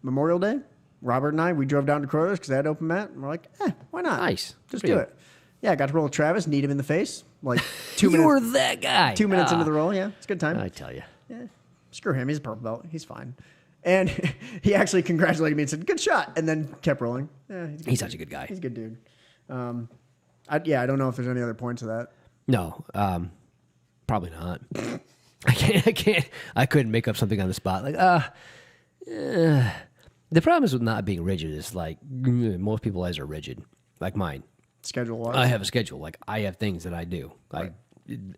Memorial Day, Robert and I, we drove down to Crothers because they had open mat, and we're like, why not? Nice, just do it. Yeah, I got to roll with Travis, kneed him in the face, like 2 minutes. You were that guy. 2 minutes into the roll, yeah, it's a good time. I tell you. Yeah, screw him. He's a purple belt. He's fine. And he actually congratulated me and said, "Good shot," and then kept rolling. Yeah, he's such a good guy. He's a good dude. I don't know if there's any other points of that. No, probably not. I couldn't make up something on the spot. Like, the problem is with not being rigid is like most people's lives are rigid, like mine. Schedule-wise. I have a schedule. Like I have things that I do. Right.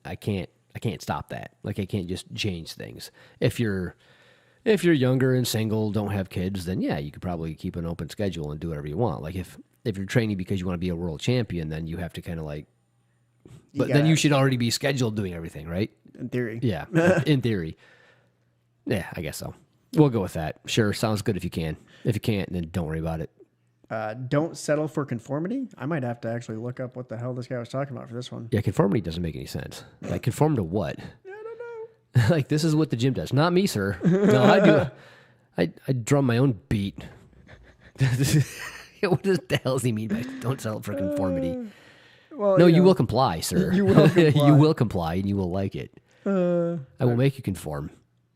I can't stop that. Like I can't just change things. If you're younger and single, don't have kids, then yeah, you could probably keep an open schedule and do whatever you want. Like if you're training because you want to be a world champion, then you have to kind of like. But then you should already be scheduled doing everything, right? In theory. Yeah, in theory. Yeah, I guess so. We'll go with that. Sure, sounds good if you can. If you can't, then don't worry about it. Don't settle for conformity. I might have to actually look up what the hell this guy was talking about for this one. Yeah, conformity doesn't make any sense. Like, conform to what? I don't know. Like, this is what the gym does. Not me, sir. No, I do. I drum my own beat. What the hell does he mean by don't settle for conformity? Well, no, you will comply, sir. You will comply. You will comply, and you will like it. I will make you conform.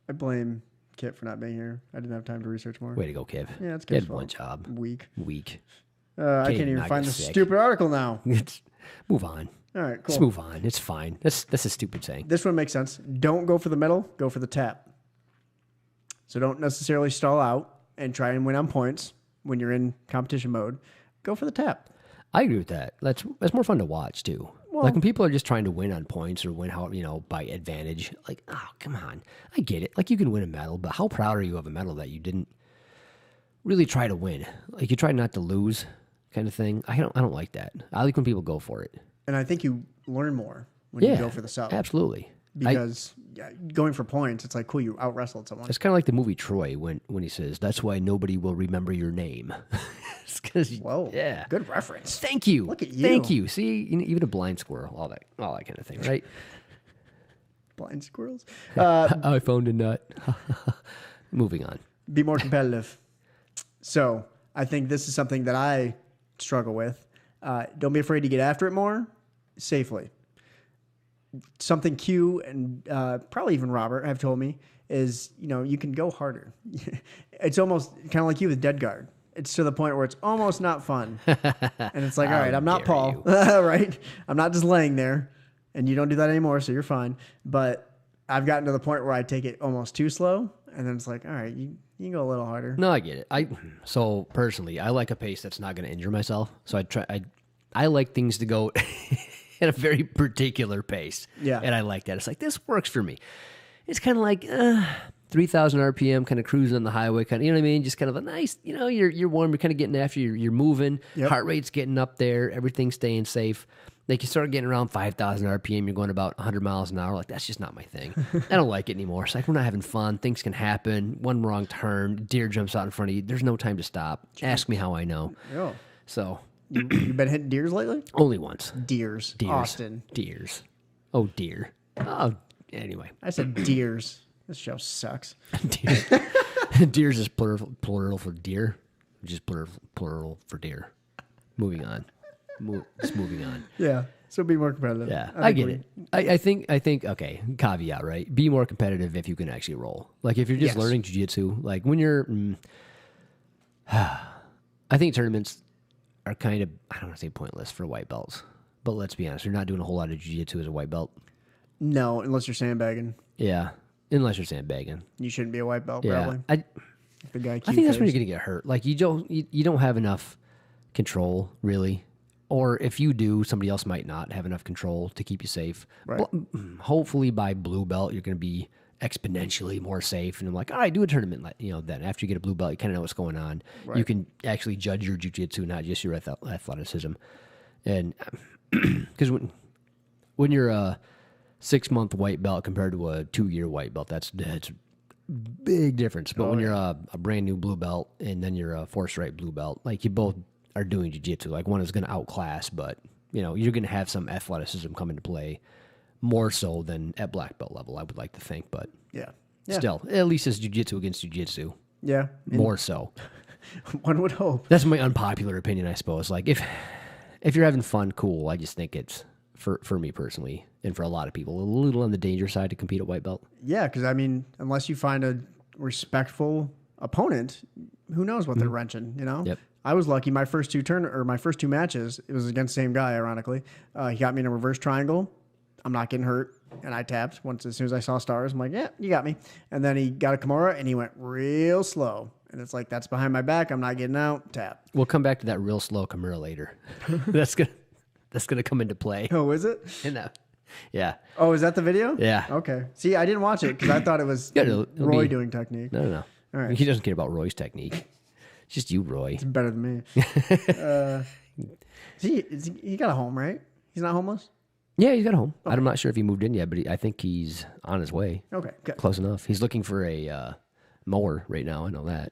I blame Kit for not being here. I didn't have time to research more. Way to go, Kev. Yeah, it's good. You Kit's had one fault. job. Weak. I can't even find the stupid article now. Move on. All right, cool. Let's move on. It's fine. That's a stupid saying. This one makes sense. Don't go for the medal. Go for the tap. So don't necessarily stall out and try and win on points when you're in competition mode. Go for the tap. I agree with that. That's more fun to watch too. Well, like when people are just trying to win on points or win by advantage. Like, oh, come on. I get it. Like you can win a medal, but how proud are you of a medal that you didn't really try to win? Like you tried not to lose, kind of thing. I don't like that. I like when people go for it. And I think you learn more when you go for the sub. Absolutely. Because going for points, it's like, cool, you out-wrestled someone. It's kind of like the movie Troy when he says, that's why nobody will remember your name. It's 'cause, whoa, yeah. Good reference. Thank you. Look at you. Thank you. See, even a blind squirrel, all that kind of thing, right? Blind squirrels. I found a nut. Moving on. Be more competitive. So I think this is something that I struggle with. Don't be afraid to get after it more safely. Something Q and probably even Robert have told me is, you can go harder. It's almost kind of like you with dead guard. It's to the point where it's almost not fun. And it's like, all right, I'm not Paul, right? I'm not just laying there, and you don't do that anymore, so you're fine. But I've gotten to the point where I take it almost too slow, and then it's like, all right, you can go a little harder. No, I get it. So personally, I like a pace that's not going to injure myself. So I like things to go at a very particular pace. Yeah. And I like that. It's like, this works for me. It's kind of like 3,000 RPM, kind of cruising on the highway, kind of, you know what I mean? Just kind of a nice, you're warm, you're kind of getting after, you're moving, heart rate's getting up there, everything's staying safe. Like you start getting around 5,000 RPM, you're going about 100 miles an hour. Like, that's just not my thing. I don't like it anymore. It's like, we're not having fun. Things can happen. One wrong turn, deer jumps out in front of you. There's no time to stop. Ask me how I know. Yeah. So. You've been hitting deers lately? Only once. Deers. Austin. Deers. Oh, deer. Oh, anyway. I said deers. This show sucks. Deers. Deers is plural for deer. Just plural for deer. Moving on. Just moving on. Yeah. So be more competitive. Yeah, I get it. I think, okay, caveat, right? Be more competitive if you can actually roll. Like, if you're just Yes. learning jiu-jitsu, like, when you're, I think tournaments are kind of, I don't want to say pointless for white belts, but let's be honest, you're not doing a whole lot of jiu-jitsu as a white belt. No, unless you're sandbagging. Yeah, unless you're sandbagging. You shouldn't be a white belt, Yeah, probably. The guy I think that's when you're going to get hurt. Like, you don't have enough control, really. Or if you do, somebody else might not have enough control to keep you safe. Right. Well, hopefully by blue belt, you're going to be exponentially more safe. And I'm like, all right, do a tournament. Then after you get a blue belt, you kind of know what's going on. Right. You can actually judge your jiu-jitsu, not just your athleticism. And because when you're a 6-month white belt compared to a 2-year white belt, that's big difference. But when you're a brand new blue belt and then you're a 4-stripe blue belt, like, you both are doing jiu-jitsu. Like, one is going to outclass, but you're going to have some athleticism come into play more so than at black belt level, I would like to think. But Yeah. still, at least it's jiu-jitsu against jiu-jitsu. Yeah. More so. One would hope. That's my unpopular opinion, I suppose. Like, if you're having fun, cool. I just think it's, for me personally, and for a lot of people, a little on the danger side to compete at white belt. Yeah, because, I mean, unless you find a respectful opponent, who knows what they're wrenching, Yep. I was lucky. My first two matches, it was against the same guy, ironically. He got me in a reverse triangle. I'm not getting hurt. And I tapped as soon as I saw stars. I'm like, yeah, you got me. And then he got a Kimura, and he went real slow. And it's like, that's behind my back. I'm not getting out. Tap. We'll come back to that real slow Kimura later. That's gonna come into play. Oh, is it? Yeah. Oh, is that the video? Yeah. Okay. See, I didn't watch it because I thought it was It'll Roy be- doing technique. No. All right. He doesn't care about Roy's technique. It's just you, Roy. It's better than me. He got a home, right? He's not homeless? Yeah, he's got a home. I'm not sure if he moved in yet, but I think he's on his way. Okay, good. Close enough. He's looking for a mower right now. I know that.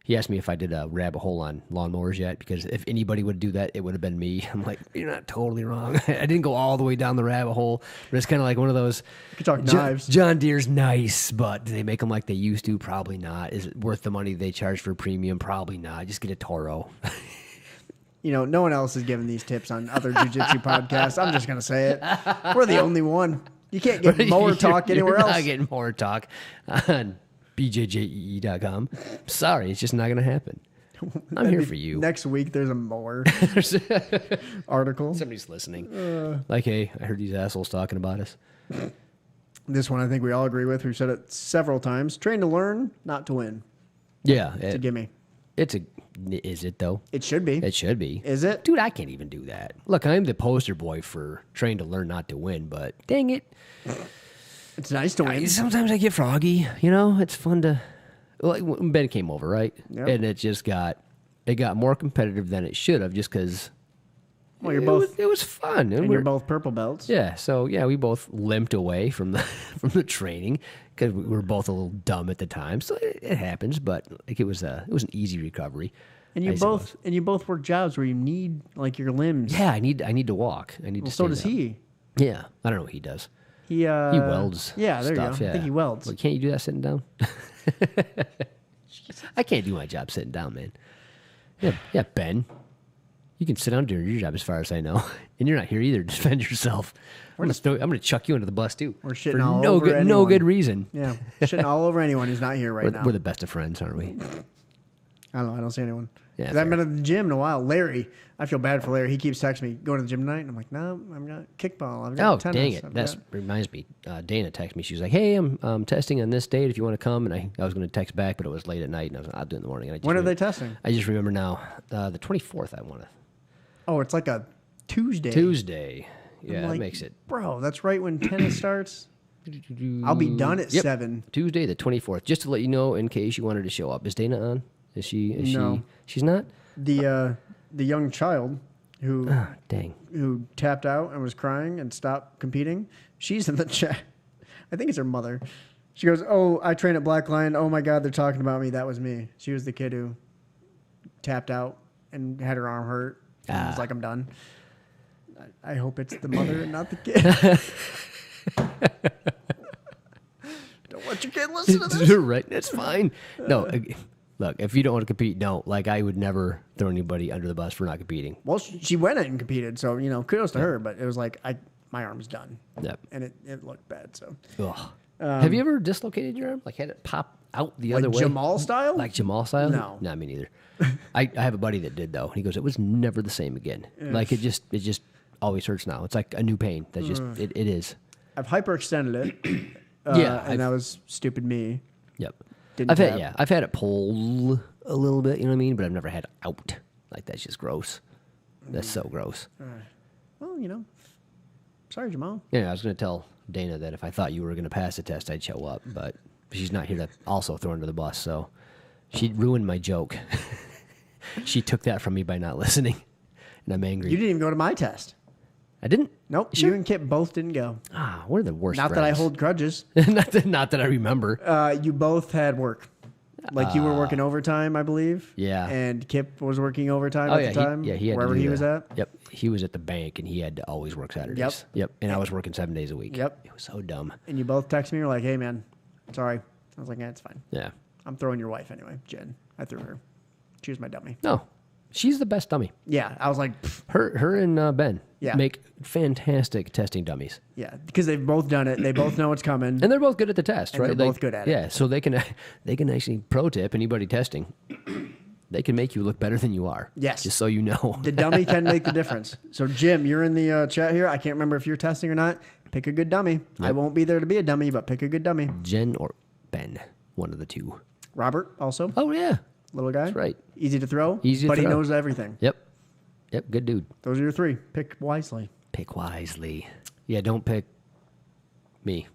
He asked me if I did a rabbit hole on lawnmowers yet, because if anybody would do that, it would have been me. I'm like, you're not totally wrong. I didn't go all the way down the rabbit hole, but it's kind of like one of those. You could talk knives. John Deere's nice, but do they make them like they used to? Probably not. Is it worth the money they charge for premium? Probably not. Just get a Toro. No one else is giving these tips on other jiu-jitsu podcasts. I'm just going to say it. We're the only one. You can't get mower talk anywhere You're else. not getting mower talk on bjjee.com. Sorry, it's just not going to happen. I'm here for you. Next week, there's a mower article. Somebody's listening. Like, hey, I heard these assholes talking about us. This one I think we all agree with. We've said it several times. Train to learn, not to win. Yeah. It's a gimme. Is it, though? It should be. It should be. Is it? Dude, I can't even do that. Look, I'm the poster boy for train to learn not to win, but dang it. It's nice to win. Sometimes I get froggy, It's fun to... Like, when Ben came over, right? Yep. And it got more competitive than it should have, just because... Well, it was fun. and you're both purple belts. Yeah, so we both limped away from the training because we were both a little dumb at the time. So it happens, but like it was an easy recovery. And you both work jobs where you need like your limbs. Yeah, I need to walk. I need to. So stand does up. he. Yeah, I don't know what he does. He welds. Yeah, there stuff, you go. Yeah. I think he welds. But can't you do that sitting down? I can't do my job sitting down, man. Yeah, Ben. You can sit down during your job, as far as I know, and you're not here either to defend yourself. I'm gonna chuck you under the bus too. We're shitting for all no over good, anyone. no good reason. Yeah, shitting all over anyone who's not here right now. We're the best of friends, aren't we? I don't know. I don't see anyone. Yeah, 'Cause I haven't been at the gym in a while. Larry, I feel bad for Larry. He keeps texting me, going to the gym tonight. And I'm like, no, I'm not kickball. I've got tennis. Dang it. That reminds me. Dana texted me. She was like, hey, I'm testing on this date if you want to come. And I was going to text back, but it was late at night. And I was like, I'll do it in the morning. And When are they testing? I just remember now. The 24th, I want to. Oh, it's like a Tuesday. Yeah, like, that makes it. Bro, that's right when tennis starts. I'll be done at 7. Tuesday, the 24th. Just to let you know, in case you wanted to show up. Is Dana on? Is she? No. She's not? The young child who Dang. who tapped out and was crying and stopped competing, she's in the chat. I think it's her mother. She goes, oh, I train at Black Lion. Oh, my God, they're talking about me. That was me. She was the kid who tapped out and had her arm hurt. And was like, I'm done. I hope it's the mother and not the kid. Don't let your kid listen to this. Right, that's fine. No, Look, if you don't want to compete, don't. Like, I would never throw anybody under the bus for not competing. Well, she went and competed, so kudos to her. But it was like my arm's done. Yep. And it looked bad. So. Ugh. Have you ever dislocated your arm? Like, had it pop out the other way? Jamal style? Like Jamal style? No. Not me neither. I have a buddy that did, though. He goes, it was never the same again. Like, it just always hurts now. It's like a new pain. That just, it is. I've hyperextended it. And that was stupid me. Yep. Didn't I've had it pull a little bit, you know what I mean? But I've never had it out. Like, that's just gross. That's so gross. Well, sorry, Jamal. Yeah, I was going to tell Dana that if I thought you were going to pass the test, I'd show up. But she's not here to also throw under the bus. So she ruined my joke. She took that from me by not listening. And I'm angry. You didn't even go to my test. I didn't? Nope. Sure. You and Kip both didn't go. Ah, we're the worst Not that I hold grudges. not that I remember. You both had work. Like you were working overtime, I believe. Yeah. And Kip was working overtime at the time. He had wherever to do he was that. at. Yep. He was at the bank, and he had to always work Saturdays. Yep. And I was working 7 days a week. Yep. It was so dumb. And you both texted me. You're like, "Hey, man, sorry." I was like, "Yeah, it's fine. Yeah. I'm throwing your wife anyway, Jen. I threw her. She was my dummy." No, she's the best dummy. Yeah. I was like, pfft. Her and Ben Yeah. make fantastic testing dummies. Yeah, because they've both done it. They both know what's coming. And they're both good at the test, And right? they're both good at it. Yeah, so they can actually pro tip anybody testing. They can make you look better than you are. Yes. Just so you know. The dummy can make the difference. So, Jim, you're in the chat here. I can't remember if you're testing or not. Pick a good dummy. I won't be there to be a dummy, but pick a good dummy. Jen or Ben, one of the two. Robert, also. Oh, yeah. Little guy. That's right. Easy to throw. Easy to but throw. he knows everything. Yep, good dude. Those are your three. Pick wisely. Pick wisely. Yeah, don't pick me.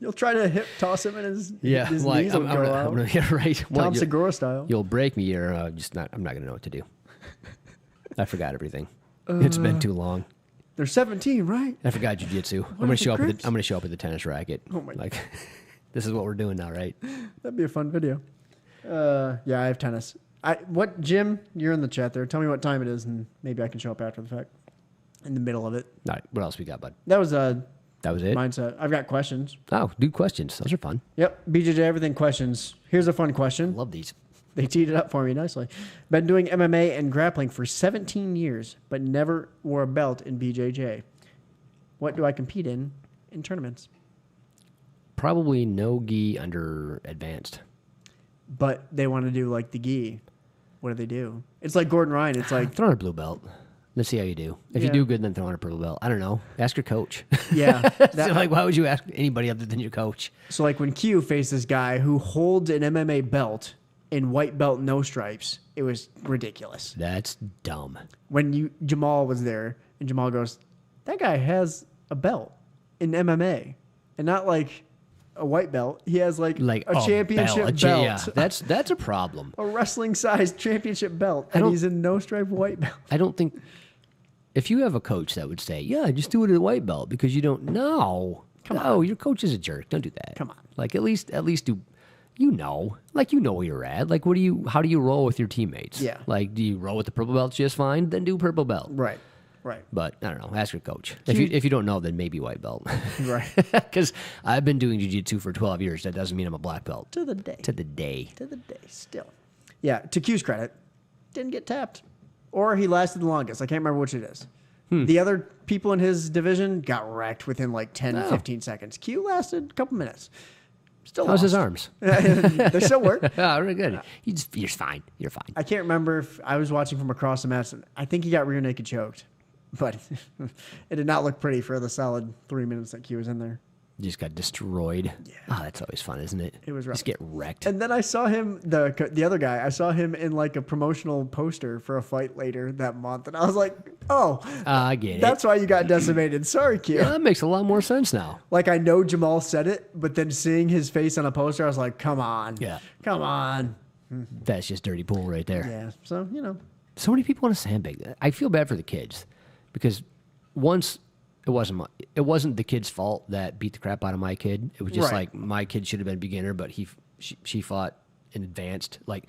You'll try to hip toss him and his like, knees will go out. I'm gonna right. Tom Segura style. You'll break me, or I'm not gonna know what to do. I forgot everything. It's been too long. They're 17, right? I forgot jujitsu. I'm gonna show up with the tennis racket. Oh my! Like, this is what we're doing now, right? That'd be a fun video. Yeah, I have tennis. What, Jim? You're in the chat there. Tell me what time it is, and maybe I can show up after the fact. In the middle of it. All right. What else we got, bud? That was it. Mindset. I've got questions. Oh, do questions. Those are fun. Yep. BJJ Everything questions. Here's a fun question. Love these. They teed it up for me nicely. Been doing MMA and grappling for 17 years, but never wore a belt in BJJ. What do I compete in tournaments? Probably no gi under advanced. But they want to do like the gi. What do they do? It's like Gordon Ryan. It's like throw on a blue belt. Let's see how you do. If you do good, then throw on a blue belt. I don't know. Ask your coach. Yeah. So, like, why would you ask anybody other than your coach? So like when Q faced this guy who holds an MMA belt in white belt no stripes, it was ridiculous. That's dumb. When Jamal was there, and Jamal goes, that guy has a belt in MMA, and not like a white belt. He has like a championship belt. Yeah, that's a problem. A wrestling-sized championship belt, and he's in no stripe white belt. I don't think if you have a coach that would say, "Yeah, just do it at a white belt," because you don't know. Come on, your coach is a jerk. Don't do that. Come on. Like at least do. Like you know where you're at. Like how do you roll with your teammates? Yeah. Like do you roll with the purple belt just fine? Then do purple belt. Right. But I don't know. Ask your coach. If you don't know, then maybe white belt. Right. Because I've been doing jiu-jitsu for 12 years. That doesn't mean I'm a black belt. To the day. Still. Yeah. To Q's credit, didn't get tapped, or he lasted the longest. I can't remember which it is. The other people in his division got wrecked within like 10, 15 seconds. Q lasted a couple minutes. Still How's lost. his arms? They still work. Oh, really good. You're fine. You're fine. I can't remember if I was watching from across the mat. I think he got rear naked choked, but it did not look pretty for the solid 3 minutes that Q was in there. You just got destroyed. Yeah. Oh, that's always fun, isn't it? It was rough. Just get wrecked. And then I saw him, the other guy, I saw him in like a promotional poster for a fight later that month. And I was like, oh, I get it. That's why you got decimated. Sorry, Q. Yeah, that makes a lot more sense now. Like I know Jamal said it, but then seeing his face on a poster, I was like, come on. Yeah. Come on. That's just dirty pool right there. Yeah. So, So many people want to sandbag that. I feel bad for the kids because once it wasn't the kid's fault that beat the crap out of my kid. It was just like my kid should have been a beginner, but she fought an advanced, like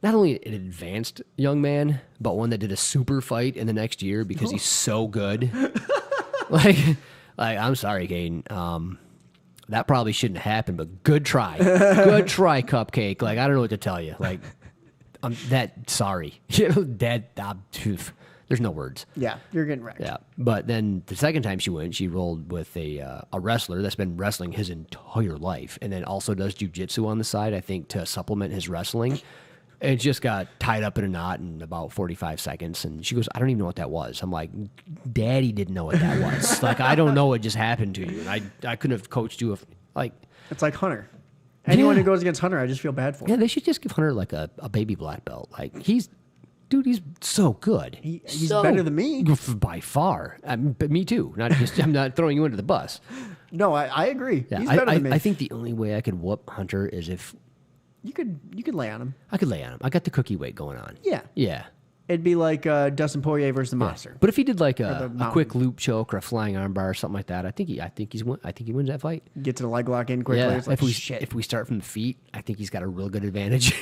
not only an advanced young man, but one that did a super fight in the next year because he's so good. like I'm sorry, Caden. that probably shouldn't happen, but good try. Good try, Cupcake. Like, I don't know what to tell you. Like, sorry. Dad, there's no words. Yeah, you're getting wrecked. Yeah. But then the second time she went, she rolled with a wrestler that's been wrestling his entire life and then also does jujitsu on the side, I think, to supplement his wrestling. And it just got tied up in a knot in about 45 seconds. And she goes, I don't even know what that was. I'm like, Daddy didn't know what that was. Like, I don't know what just happened to you. And I couldn't have coached you if, like. It's like Hunter. Anyone who goes against Hunter, I just feel bad for. Yeah, they should just give Hunter like a baby black belt. Like, he's so good. He's better than me. By far. But me too. I'm not throwing you under the bus. No, I agree. Yeah, He's better than me. I think the only way I could whoop Hunter is if you could lay on him. I could lay on him. I got the cookie weight going on. Yeah. Yeah. It'd be like Dustin Poirier versus the Monster. But if he did like a quick loop choke or a flying armbar or something like that, I think he wins that fight. Get to the leg lock in quickly. Yeah. It's like, if we start from the feet, I think he's got a real good advantage.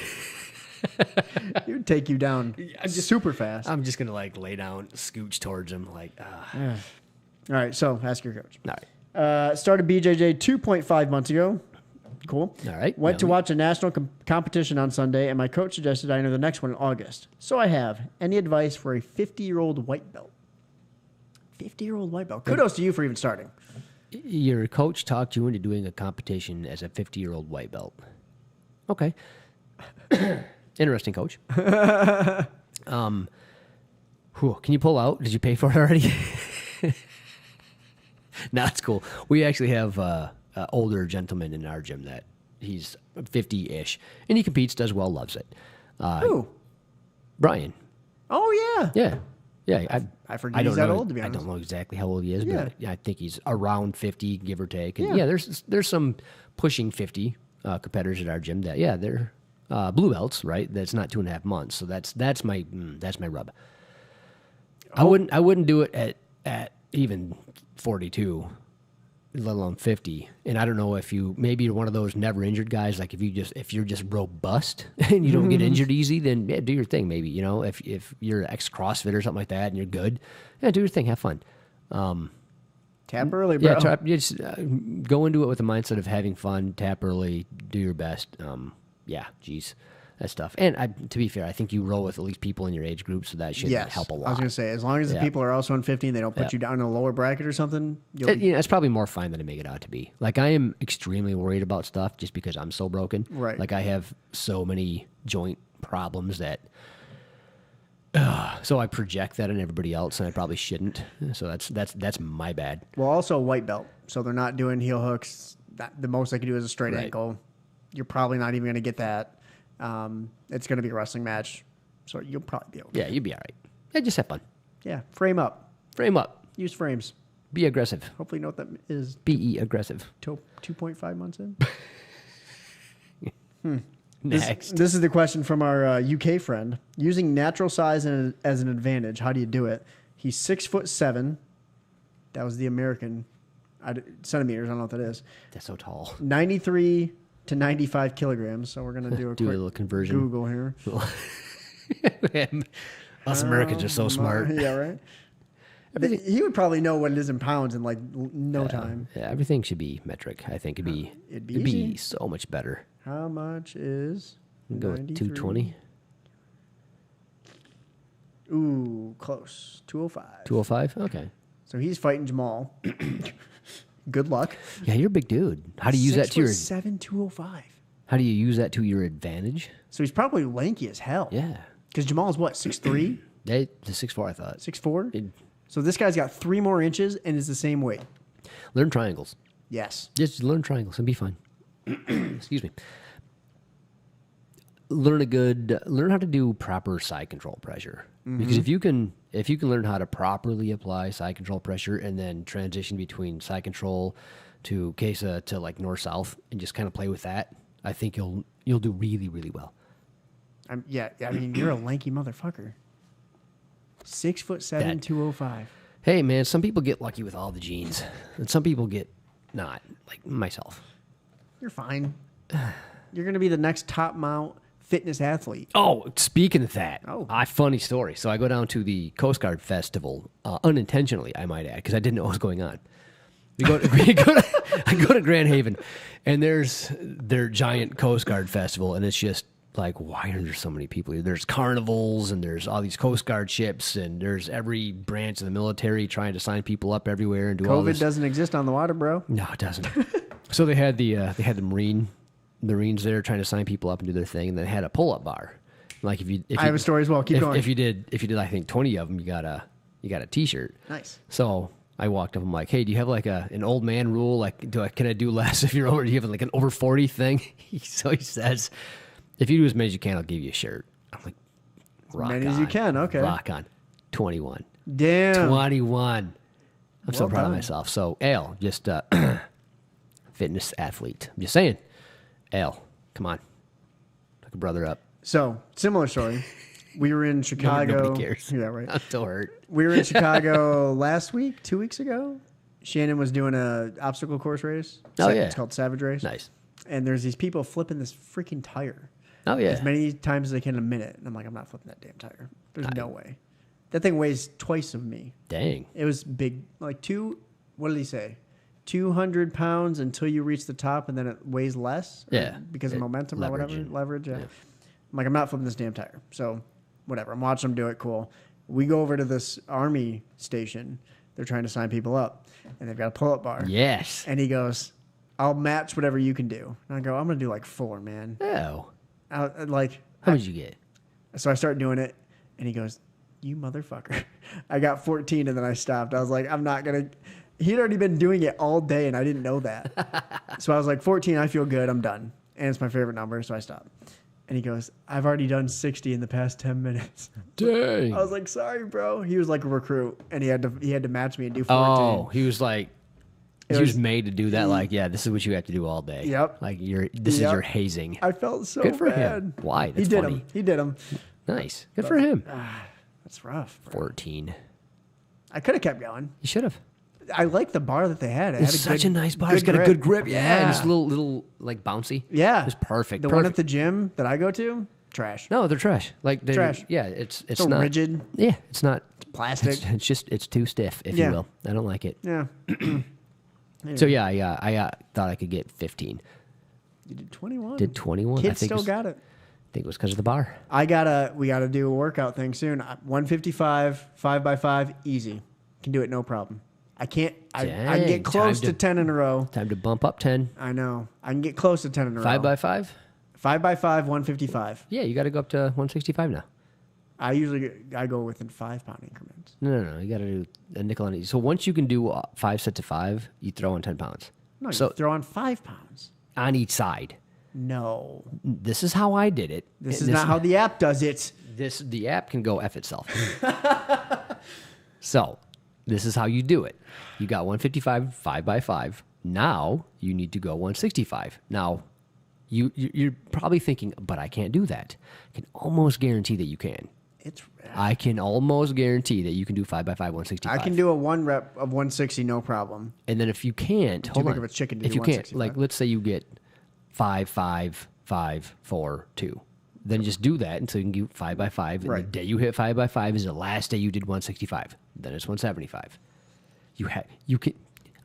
He would take you down super fast. I'm just gonna like lay down, scooch towards him, like. Yeah. All right, so ask your coach. All right. Started BJJ 2.5 months ago. Cool. All right. Went to watch a national competition on Sunday, and my coach suggested I enter the next one in August. So I have. Any advice for a 50-year-old white belt? 50-year-old white belt. Kudos to you for even starting. Your coach talked you into doing a competition as a 50-year-old white belt. Okay. Interesting, coach. Can you pull out? Did you pay for it already? No, it's cool. We actually have an older gentleman in our gym that he's 50-ish, and he competes, does well, loves it. Who? Brian. Oh, yeah. Yeah. I forget he's that old, to be honest. I don't know exactly how old he is, Yeah. but I think he's around 50, give or take. And Yeah. There's some pushing 50 competitors at our gym that, they're blue belts, right? That's not 2.5 months. So that's my rub. Oh. I wouldn't do it at even 42, let alone 50. And I don't know if maybe you're one of those never injured guys. Like if you're just robust and you don't get injured easy, then do your thing. Maybe, if you're ex CrossFit or something like that and you're good, do your thing, have fun. Tap early, bro. Yeah, just go into it with the mindset of having fun, tap early, do your best. That stuff. And to be fair, I think you roll with at least people in your age group, so that should help a lot. I was going to say, as long as the people are also in 50 and they don't put you down in a lower bracket or something. It's probably more fine than I make it out to be. Like, I am extremely worried about stuff just because I'm so broken. Right. Like, I have so many joint problems that... so I project that on everybody else, and I probably shouldn't. So that's my bad. Well, also a white belt, so they're not doing heel hooks. The most they can do is a straight Right. ankle. You're probably not even going to get that. It's going to be a wrestling match, so you'll probably be okay. Yeah, you'll be all right. Yeah, just have fun. Yeah, frame up. Frame up. Use frames. Be aggressive. Hopefully you know what that is. Be aggressive. 2.5 months in. Next. This is the question from our UK friend. Using natural size as an advantage, how do you do it? He's 6'7". That was the American centimeters. I don't know what that is. That's so tall. 93 to 95 kilograms. So we're gonna do a quick little conversion. Google here. Us Americans are so smart. Yeah, right. He would probably know what it is in pounds in like no time. Yeah, everything should be metric. I think It'd be it'd easy. be so much better. How much is Go with 93? 220, Ooh, close. 205. 205. Okay. So he's fighting Jamal. Good luck. Yeah, you're a big dude. How do you use that to your? 6'7", 205. How do you use that to your advantage? So he's probably lanky as hell. Yeah. Because Jamal's what, 6'3", The 6'4", I thought. 6'4"? So this guy's got 3 more inches and is the same weight. Learn triangles. Yes. Just learn triangles and be fine. Excuse me. Learn how to do proper side control pressure. Because if you can learn how to properly apply side control pressure and then transition between side control to Kesa to like north south and just kind of play with that, I think you'll do really, really well. I mean, you're a lanky motherfucker. 6'7", 205. Hey man, some people get lucky with all the genes, and some people get not, like myself. You're fine. You're going to be the next top mount fitness athlete. Oh, speaking of that, Oh. funny story. So I go down to the Coast Guard Festival, unintentionally, I might add, because I didn't know what was going on. I go to Grand Haven, and there's their giant Coast Guard festival, and it's just like, why are there so many people here? There's carnivals, and there's all these Coast Guard ships, and there's every branch of the military trying to sign people up everywhere and do all this. COVID doesn't exist on the water, bro. No, it doesn't. So they had the Marines there trying to sign people up and do their thing, and they had a pull-up bar. Like if you I have a story as well. Keep going. If you did I think 20 of them, you got a T-shirt. Nice. So I walked up. I'm like, hey, do you have like an old man rule? Like, can I do less if you're over? Do you have like an over 40 thing? So he says, if you do as many as you can, I'll give you a shirt. I'm like, rock As many on. as you can. Okay. Rock on. 21. Damn. 21. I'm so Well proud done. of myself. So Al, just fitness athlete. I'm just saying, Al, come on, hook a brother up. So, similar story. We were in Chicago. Nobody cares. Yeah, right. I'm still hurt. We were in Chicago last week, 2 weeks ago. Shannon was doing a obstacle course race. Oh, yeah. It's called Savage Race. Nice. And there's these people flipping this freaking tire Oh yeah. as many times as they can in a minute. And I'm like, I'm not flipping that damn tire. There's no way. That thing weighs twice of me. Dang. It was big, like what did he say? 200 pounds until you reach the top, and then it weighs less? Yeah. Because of momentum or whatever? Leverage, yeah. I'm like, I'm not flipping this damn tire. So, whatever. I'm watching them do it. Cool. We go over to this army station. They're trying to sign people up, and they've got a pull-up bar. Yes. And he goes, I'll match whatever you can do. And I go, I'm going to do like 4, man. Oh. How much you get? So I start doing it, and he goes, you motherfucker. I got 14, and then I stopped. I was like, I'm not going to. He'd already been doing it all day, and I didn't know that. So I was like, 14, I feel good. I'm done. And it's my favorite number, so I stopped. And he goes, I've already done 60 in the past 10 minutes. Dang. I was like, sorry, bro. He was like a recruit, and he had to match me and do 14. Oh, he was like, he was made to do that. Like, yeah, this is what you have to do all day. Yep. Like this is your hazing. I felt so Good for bad. him. Why? He That's did funny. him. He did him. Nice. Good for him. That's rough. Bro. 14. I could have kept going. You should have. I like the bar that they had. It It's had such a nice bar. It's got a good grip. Yeah. And it's a little like bouncy. Yeah. It's perfect. The one at the gym that I go to, trash. No, they're trash. Like they're Trash. Yeah, it's So not rigid. Yeah, it's not Plastic. It's too stiff, if Yeah. you will. I don't like it. Yeah. So yeah, I thought I could get 15. You did 21. Did 21. I Kids think still got it. I think it was because of the bar. We gotta do a workout thing soon. 155, 5x5, easy. Can do it no problem. I can't. I can Dang, get close time to 10 in a row. Time to bump up 10. I know. I can get close to 10 in a row. 5x5? 5x5, 155. Yeah, you got to go up to 165 now. I go within 5 pound increments. No. You got to do a nickel on each. So once you can do 5 sets of 5, you throw on 10 pounds. No, so you throw on 5 pounds. on each side. No. This is how I did it. This is not how the app does it. The app can go F itself. So, this is how you do it. You got 155, 5x5. Now, you need to go 165. Now, you're probably thinking, but I can't do that. I can almost guarantee that you can. It's I can almost guarantee that you can do 5x5, 165. I can do a 1 rep of 160, no problem. And then if you can't, hold big on. of a chicken to if do you can't, 165. like let's say you get 5, 5, 5, 4, 2. Then just do that until you can do 5x5. And the Right. day you hit 5x5 is the last day you did 165. Then it's 175. You can.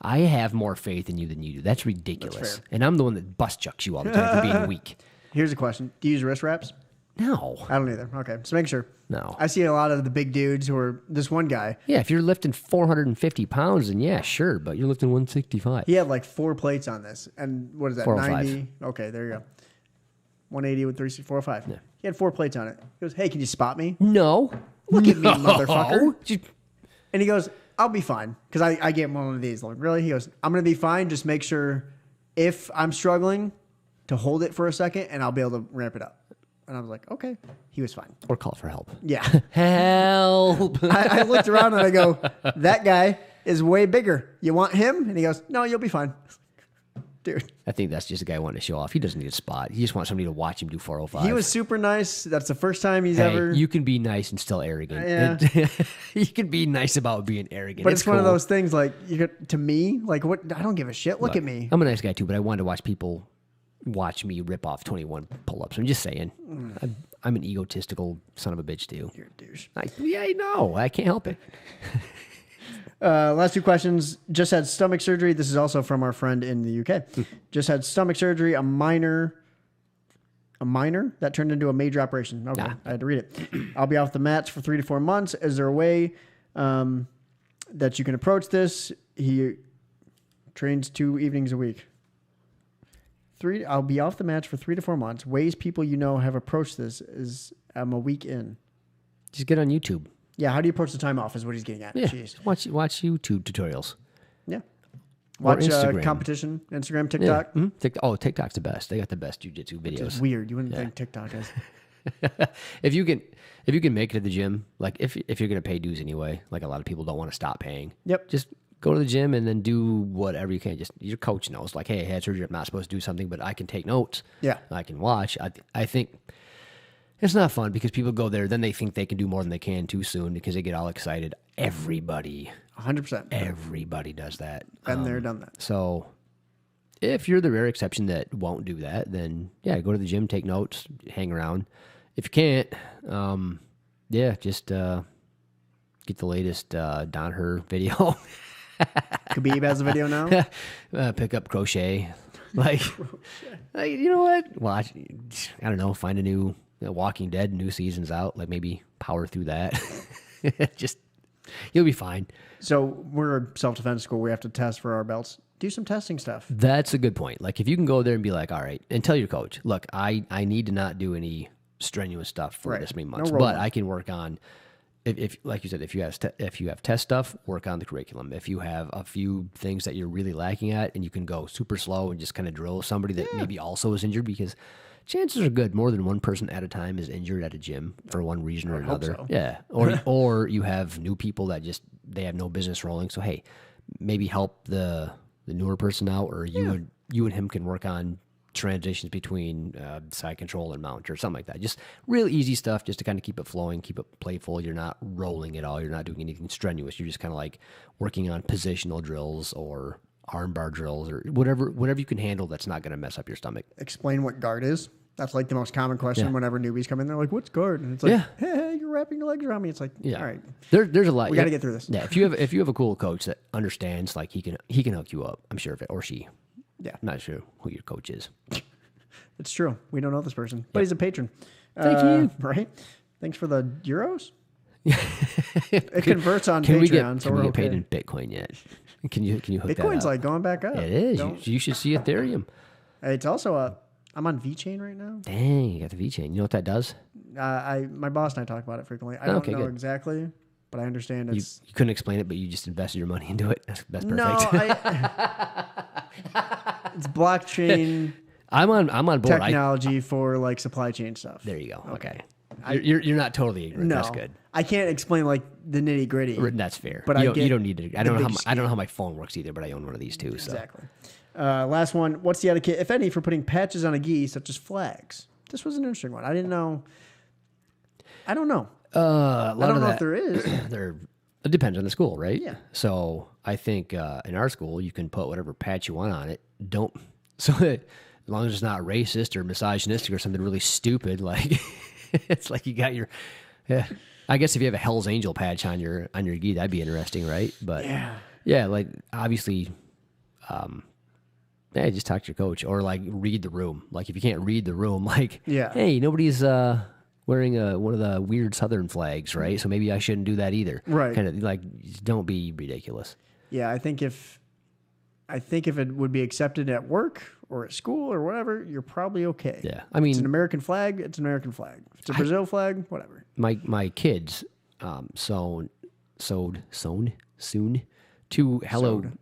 I have more faith in you than you do. That's ridiculous. That's fair. And I'm the one that bust chucks you all the time for being weak. Here's a question. Do you use wrist wraps? No. I don't either. Okay, so make sure. No. I see a lot of the big dudes who are, this one guy, Yeah, if you're lifting 450 pounds, then yeah, sure. But you're lifting 165. he had like 4 plates on this. And what is that, 405. 90? Okay, there you go. 180 with 405. Yeah. He had 4 plates on it. He goes, hey, can you spot me? No. Look at me, motherfucker. You- And he goes, I'll be fine. Because I get one of these. Like, really? He goes, I'm going to be fine. Just make sure if I'm struggling to hold it for a second and I'll be able to ramp it up. And I was like, okay. He was fine. Or call for help. Yeah. Help. I looked around and I go, that guy is way bigger. You want him? And he goes, no, you'll be fine. Dude. I think that's just a guy wanting to show off. He doesn't need a spot. He just wants somebody to watch him do 405. He was super nice. That's the first time he's Hey, ever. you can be nice and still arrogant. Yeah. You can be nice about being arrogant. But it's one of cool. those things like, to me, like, what? I don't give a shit. Look at me. I'm a nice guy too, but I wanted to watch people watch me rip off 21 pull-ups. I'm just saying. I'm an egotistical son of a bitch too. You're a douche. I know. I can't help it. Last two questions. Just had stomach surgery. This is also from our friend in the UK. Just had stomach surgery, a minor that turned into a major operation. Okay, I had to read it. I'll be off the mats for 3 to 4 months. Is there a way that you can approach this? He trains 2 evenings a week. I'll be off the mats for 3 to 4 months. Ways people have approached this is I'm a week in. Just get on YouTube. Yeah, how do you approach the time off is what he's getting at. Yeah, Jeez. watch YouTube tutorials. Yeah. Watch Instagram. competition, Instagram, TikTok. Yeah. Mm-hmm. TikTok's the best. They got the best jiu-jitsu videos. It's weird. You wouldn't think TikTok is. If you can make it to the gym, like if you're gonna pay dues anyway, like a lot of people don't want to stop paying. Yep. Just go to the gym and then do whatever you can. Just your coach knows, like, hey, I had surgery. I'm not supposed to do something, but I can take notes. Yeah. I can watch. I think it's not fun because people go there, then they think they can do more than they can too soon because they get all excited. Everybody, 100%. Everybody does that. Been there, done that. So if you're the rare exception that won't do that, then yeah, go to the gym, take notes, hang around. If you can't, just get the latest Don Her video. Khabib has a video now. Pick up crochet. Like, you know what? Watch. I don't know. Find a new Walking Dead. New season's out. Like maybe power through that. Just you'll be fine. So we're a self-defense school. We have to test for our belts. Do some testing stuff. That's a good point. Like if you can go there and be like, all right, and tell your coach, look, I need to not do any strenuous stuff for this many months, but I can work on. If like you said, if you have test stuff, work on the curriculum. If you have a few things that you're really lacking at, and you can go super slow and just kind of drill somebody that maybe also is injured, because chances are good more than one person at a time is injured at a gym for one reason or another. So. Yeah, or you have new people that just they have no business rolling. So hey, maybe help the newer person out, or you and him can work on transitions between side control and mount or something like that. Just real easy stuff just to kind of keep it flowing, keep it playful. You're not rolling at all. You're not doing anything strenuous. You're just kind of like working on positional drills or armbar drills or whatever you can handle that's not going to mess up your stomach. Explain what guard is. That's like the most common question whenever newbies come in. They're like, what's guard? And it's like, hey, you're wrapping your legs around me. It's like, all right. There's a lot. We got to get through this. Yeah. If you have a cool coach that understands, like he can hook you up, I'm sure of it, or she. Yeah. I'm not sure who your coach is. It's true. We don't know this person, but he's a patron. Thank you. Right? Thanks for the euros. It converts on Patreon, so can we're we get paid okay. in Bitcoin yet? Can you hook that Bitcoin's up? like going back up. It is. You should see Ethereum. It's also I'm on VeChain right now. Dang, you got the VeChain. You know what that does? My boss and I talk about it frequently. I don't know exactly, but I understand it's. You couldn't explain it, but you just invested your money into it. That's perfect. No, it's blockchain. I'm on board. Technology for like supply chain stuff. There you go. Okay. You're not totally ignorant. No, That's good. I can't explain like the nitty gritty. That's fair. But you don't need to. I don't know how my phone works either, but I own one of these too. So. Exactly. Last one. What's the etiquette, if any, for putting patches on a gi, such as flags? This was an interesting one. I didn't know. I don't know. I don't know if there is. It depends on the school, right? Yeah. So I think in our school you can put whatever patch you want on it. So that as long as it's not racist or misogynistic or something really stupid, like it's like you got your. Yeah. I guess if you have a Hell's Angel patch on your gi, that'd be interesting, right? But yeah, like obviously. Yeah, just talk to your coach or like read the room. Like if you can't read the room, like, hey, nobody's wearing one of the weird Southern flags, right? So maybe I shouldn't do that either. Right. Kind of like, don't be ridiculous. Yeah, I think if it would be accepted at work or at school or whatever, you're probably okay. Yeah, I mean, it's an American flag. It's an American flag. If it's a Brazil flag, whatever. My kids soon to Hello. Sewed.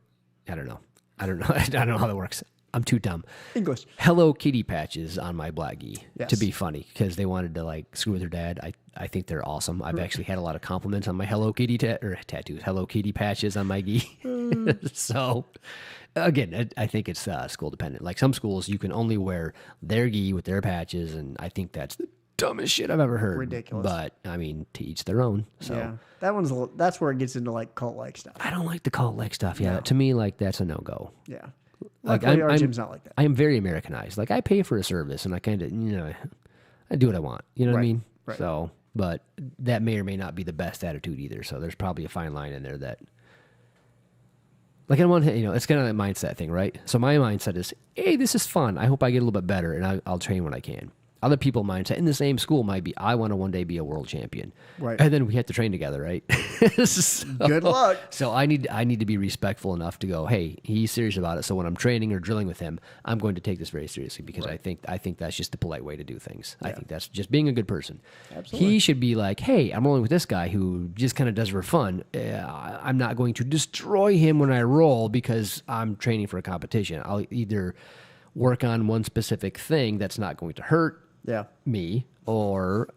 I don't know. I don't know how that works. I'm too dumb. English. Hello Kitty patches on my black gi to be Yes. funny because they wanted to like screw with their dad. I think they're awesome. I've actually had a lot of compliments on my Hello Kitty tattoos, Hello Kitty patches on my gi. So again, I think it's school dependent. Like some schools, you can only wear their gi with their patches, and I think that's the dumbest shit I've ever heard. Ridiculous. But I mean, to each their own. So Yeah, that's where it gets into like cult like stuff. I don't like the cult like stuff. Yeah, to me, like that's a no go. Yeah, Like luckily, our gym's not like that. I am very Americanized. Like I pay for a service, and I kind of, I do what I want. You know what I mean? Right. So, but that may or may not be the best attitude either. So there's probably a fine line in there that Like on one hand, it's kind of that mindset thing, right? So my mindset is, hey, this is fun. I hope I get a little bit better, and I'll train when I can. Other people's mindset in the same school might be, I want to one day be a world champion. Right. And then we have to train together, right? So- Good luck. So I need to be respectful enough to go, hey, he's serious about it. So when I'm training or drilling with him, I'm going to take this very seriously because I think that's just the polite way to do things. I think that's just being a good person. Absolutely. He should be like, hey, I'm rolling with this guy who just kind of does it for fun. I'm not going to destroy him when I roll because I'm training for a competition. I'll either work on one specific thing that's not going to hurt me, or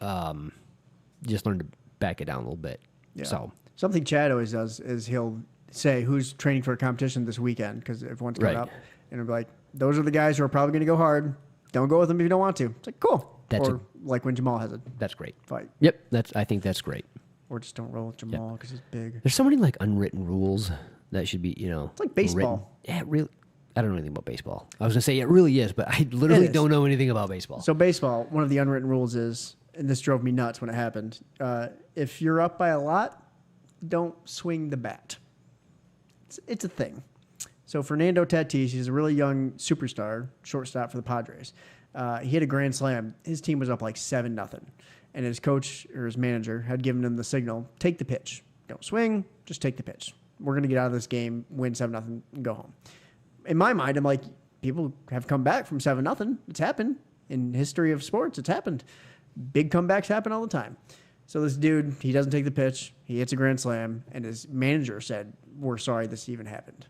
just learn to back it down a little bit. Yeah. So something Chad always does is he'll say who's training for a competition this weekend because everyone's coming up, and he'll be like, those are the guys who are probably going to go hard. Don't go with them if you don't want to. It's like, cool. Like when Jamal has a that's great fight. Yep, I think that's great. Or just don't roll with Jamal because he's big. There's so many like unwritten rules that should be, It's like baseball. Written. Yeah, really. I don't know anything about baseball. I was going to say it really is, but I literally don't know anything about baseball. So baseball, one of the unwritten rules is, and this drove me nuts when it happened, if you're up by a lot, don't swing the bat. It's a thing. So Fernando Tatis, he's a really young superstar, shortstop for the Padres. He hit a grand slam. His team was up like 7-0. And his coach or his manager had given him the signal, take the pitch. Don't swing, just take the pitch. We're going to get out of this game, win 7-0, and go home. In my mind, I'm like, people have come back from 7-0. It's happened. In history of sports, it's happened. Big comebacks happen all the time. So this dude, he doesn't take the pitch. He hits a grand slam, and his manager said, we're sorry this even happened.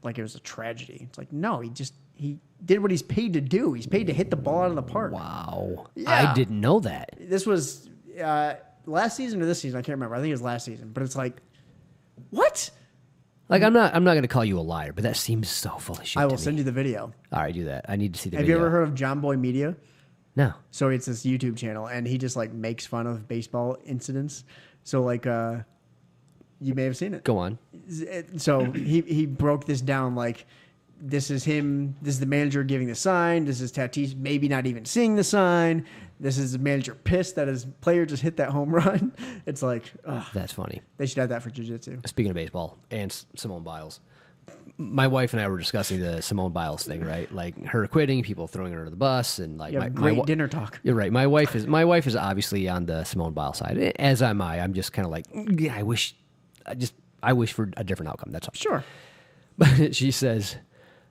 Like it was a tragedy. It's like, no, he did what he's paid to do. He's paid to hit the ball out of the park. Wow. Yeah. I didn't know that. This was last season or this season. I can't remember. I think it was last season. But it's like, what? Like I'm not going to call you a liar, but that seems so full of shit. I will send you the video. All right, do that. I need to see the Have video. you ever heard of John Boy Media? No. So it's this YouTube channel, and he just like makes fun of baseball incidents. So like, you may have seen it. Go on. So he broke this down like, this is him. This is the manager giving the sign. This is Tatis maybe not even seeing the sign. This is the manager pissed that his player just hit that home run. It's like, ugh. That's funny. They should have that for jiu-jitsu. Speaking of baseball and Simone Biles, my wife and I were discussing the Simone Biles thing, right? Like her quitting, people throwing her under the bus, and like great dinner talk. You're right. My wife is obviously on the Simone Biles side, as am I. I'm just kind of like, yeah, I wish for a different outcome. That's all. Sure. But she says,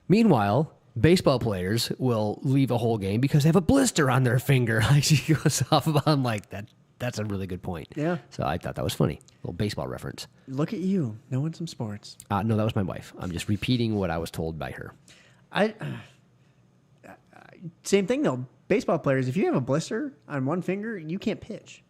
meanwhile, baseball players will leave a whole game because they have a blister on their finger. She goes off about, I'm like, that's a really good point. Yeah. So I thought that was funny. A little baseball reference. Look at you, knowing some sports. No, that was my wife. I'm just repeating what I was told by her. Same thing though. Baseball players, if you have a blister on one finger, you can't pitch.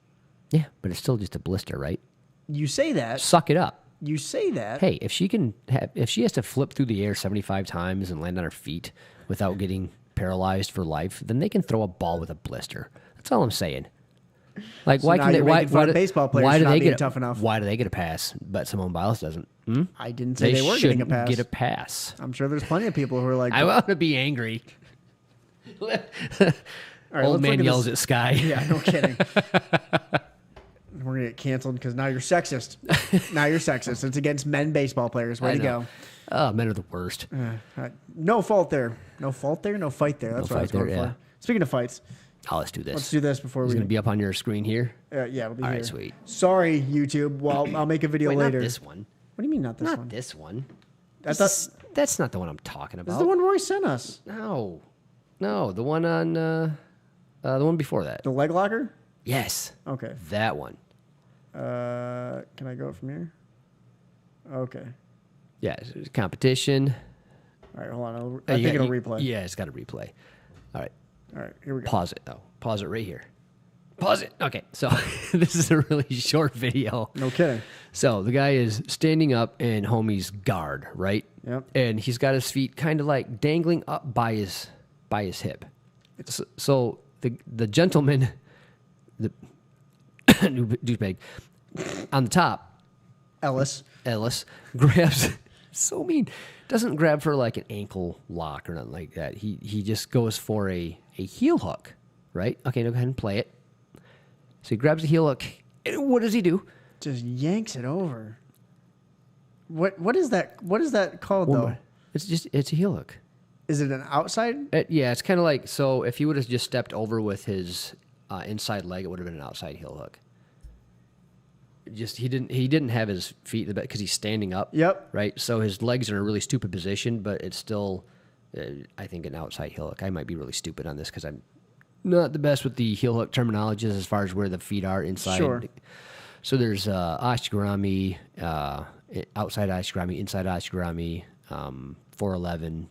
Yeah, but it's still just a blister, right? You say that. Suck it up. You say that. Hey, if she has to flip through the air 75 times and land on her feet without getting paralyzed for life, then they can throw a ball with a blister. That's all I'm saying. Like, So why now can they? you're Why making fun of baseball players why for do not they being get tough enough. Why do they get a pass, but Simone Biles doesn't? Hmm? I didn't say they were getting a pass. Get a pass. I'm sure there's plenty of people who are like, I want to be angry. all right, Old let's man look at yells this. at sky. Yeah, no kidding. We're going to get canceled because now you're sexist. Now you're sexist. It's against men baseball players. Way I to know. go. Oh, men are the worst. No fault there. No fault there. No fight there. That's No what I was fight going there, for. yeah. Speaking of fights, Oh, let's do this. let's do this before It's we... going to be up on your screen here. yeah, it'll be All here. right, sweet. Sorry, YouTube. Well, I'll make a video Wait, later. not this one. What do you mean not this Not one? this one. That's That's not the one I'm talking This about. is the one Roy sent us. No, the one on the one before that. The leg locker? Yes, Okay. that one. Can I go from here? Okay. Yeah, it's competition. All right, hold on. I think it'll replay. Yeah, it's got a replay. All right, All right, here we go. pause it though. Pause it right here. Pause it. Okay, so this is a really short video. No kidding. So the guy is standing up in homie's guard, right? Yep. And he's got his feet kind of like dangling up by his hip. So the gentleman, the douchebag, on the top, Ellis. grabs. So mean. Doesn't grab for like an ankle lock or nothing like that. He just goes for a heel hook, right? Okay, now go ahead and play it. So he grabs the heel hook. And what does he do? Just yanks it over. What is that? What is that called One though? bar. It's a heel hook. Is it an outside? Yeah, it's kind of like, so if he would have just stepped over with his inside leg, it would have been an outside heel hook. Just he didn't have his feet in the back because he's standing up. Yep. Right. So his legs are in a really stupid position, but it's still, I think, an outside heel hook. I might be really stupid on this because I'm not the best with the heel hook terminologies as far as where the feet are inside. Sure. So there's ashigurami, outside ashigurami, inside ashigurami, 411,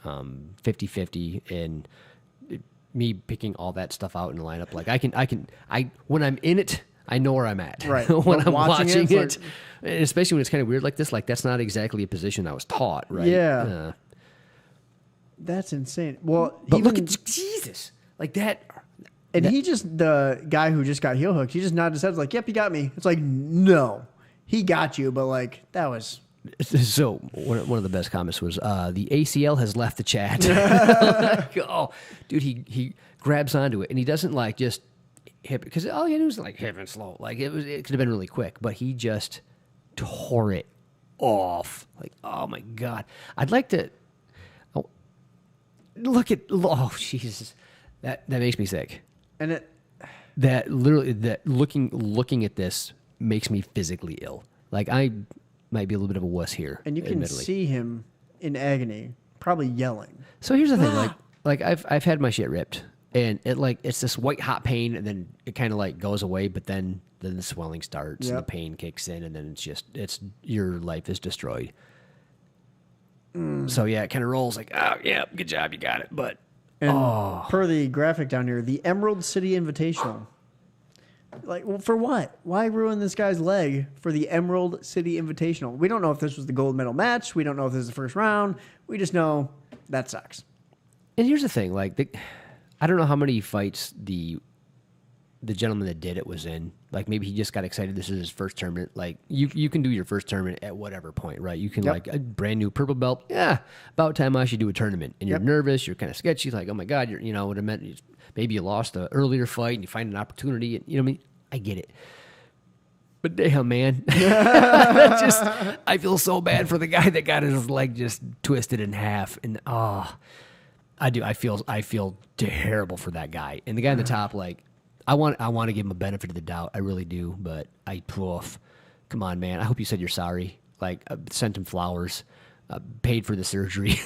50-50, and me picking all that stuff out in the lineup. Like I when I'm in it, I know where I'm at. Right. When But I'm watching watching it, it, and especially when it's kind of weird like this, like that's not exactly a position I was taught, right? Yeah. That's insane. Well, But even, look at Jesus, like that. and he just, the guy who just got heel hooked, he just nodded his head like, "Yep, he got me." It's like, no, he got you, but like that was. So one of the best comments was the ACL has left the chat. Like, oh, dude, he grabs onto it and he doesn't like just hip because all he had to do was like hip and slow. Like it could have been really quick, but he just tore it off. Like, oh my god, I'd like to. Oh, oh Jesus, that makes me sick. And it, That literally, that looking at this makes me physically ill. Like I might be a little bit of a wuss here, and you can admittedly. see him in agony, probably yelling. So here's the thing, like I've had my shit ripped, and it's this white hot pain, and then it kind of like goes away, but then the swelling starts and the Yep. pain kicks in, and then it's your life is destroyed. So yeah, it kind of rolls like, oh yeah, good job, you got it, but And per the graphic down here, the Emerald City Invitational. Like, well, for what? Why ruin this guy's leg for the Emerald City Invitational? We don't know if this was the gold medal match. We don't know if this is the first round. We just know that sucks. And here's the thing, like I don't know how many fights the gentleman that did it was in. Like maybe he just got excited. This is his first tournament. Like you can do your first tournament at whatever point, right? You can Yep. like a brand new purple belt. Yeah, about time I should do a tournament. And you're Yep. nervous. You're kind of sketchy. Like, oh my god, you know what I meant. Maybe you lost the earlier fight and you find an opportunity. And, you know what I mean? I get it. But damn, man, that just I feel so bad for the guy that got his leg just twisted in half. And I do. I feel terrible for that guy. And the guy in the top, like, I want to give him a benefit of the doubt. I really do. But come on, man. I hope you said you're sorry. Like, sent him flowers, paid for the surgery.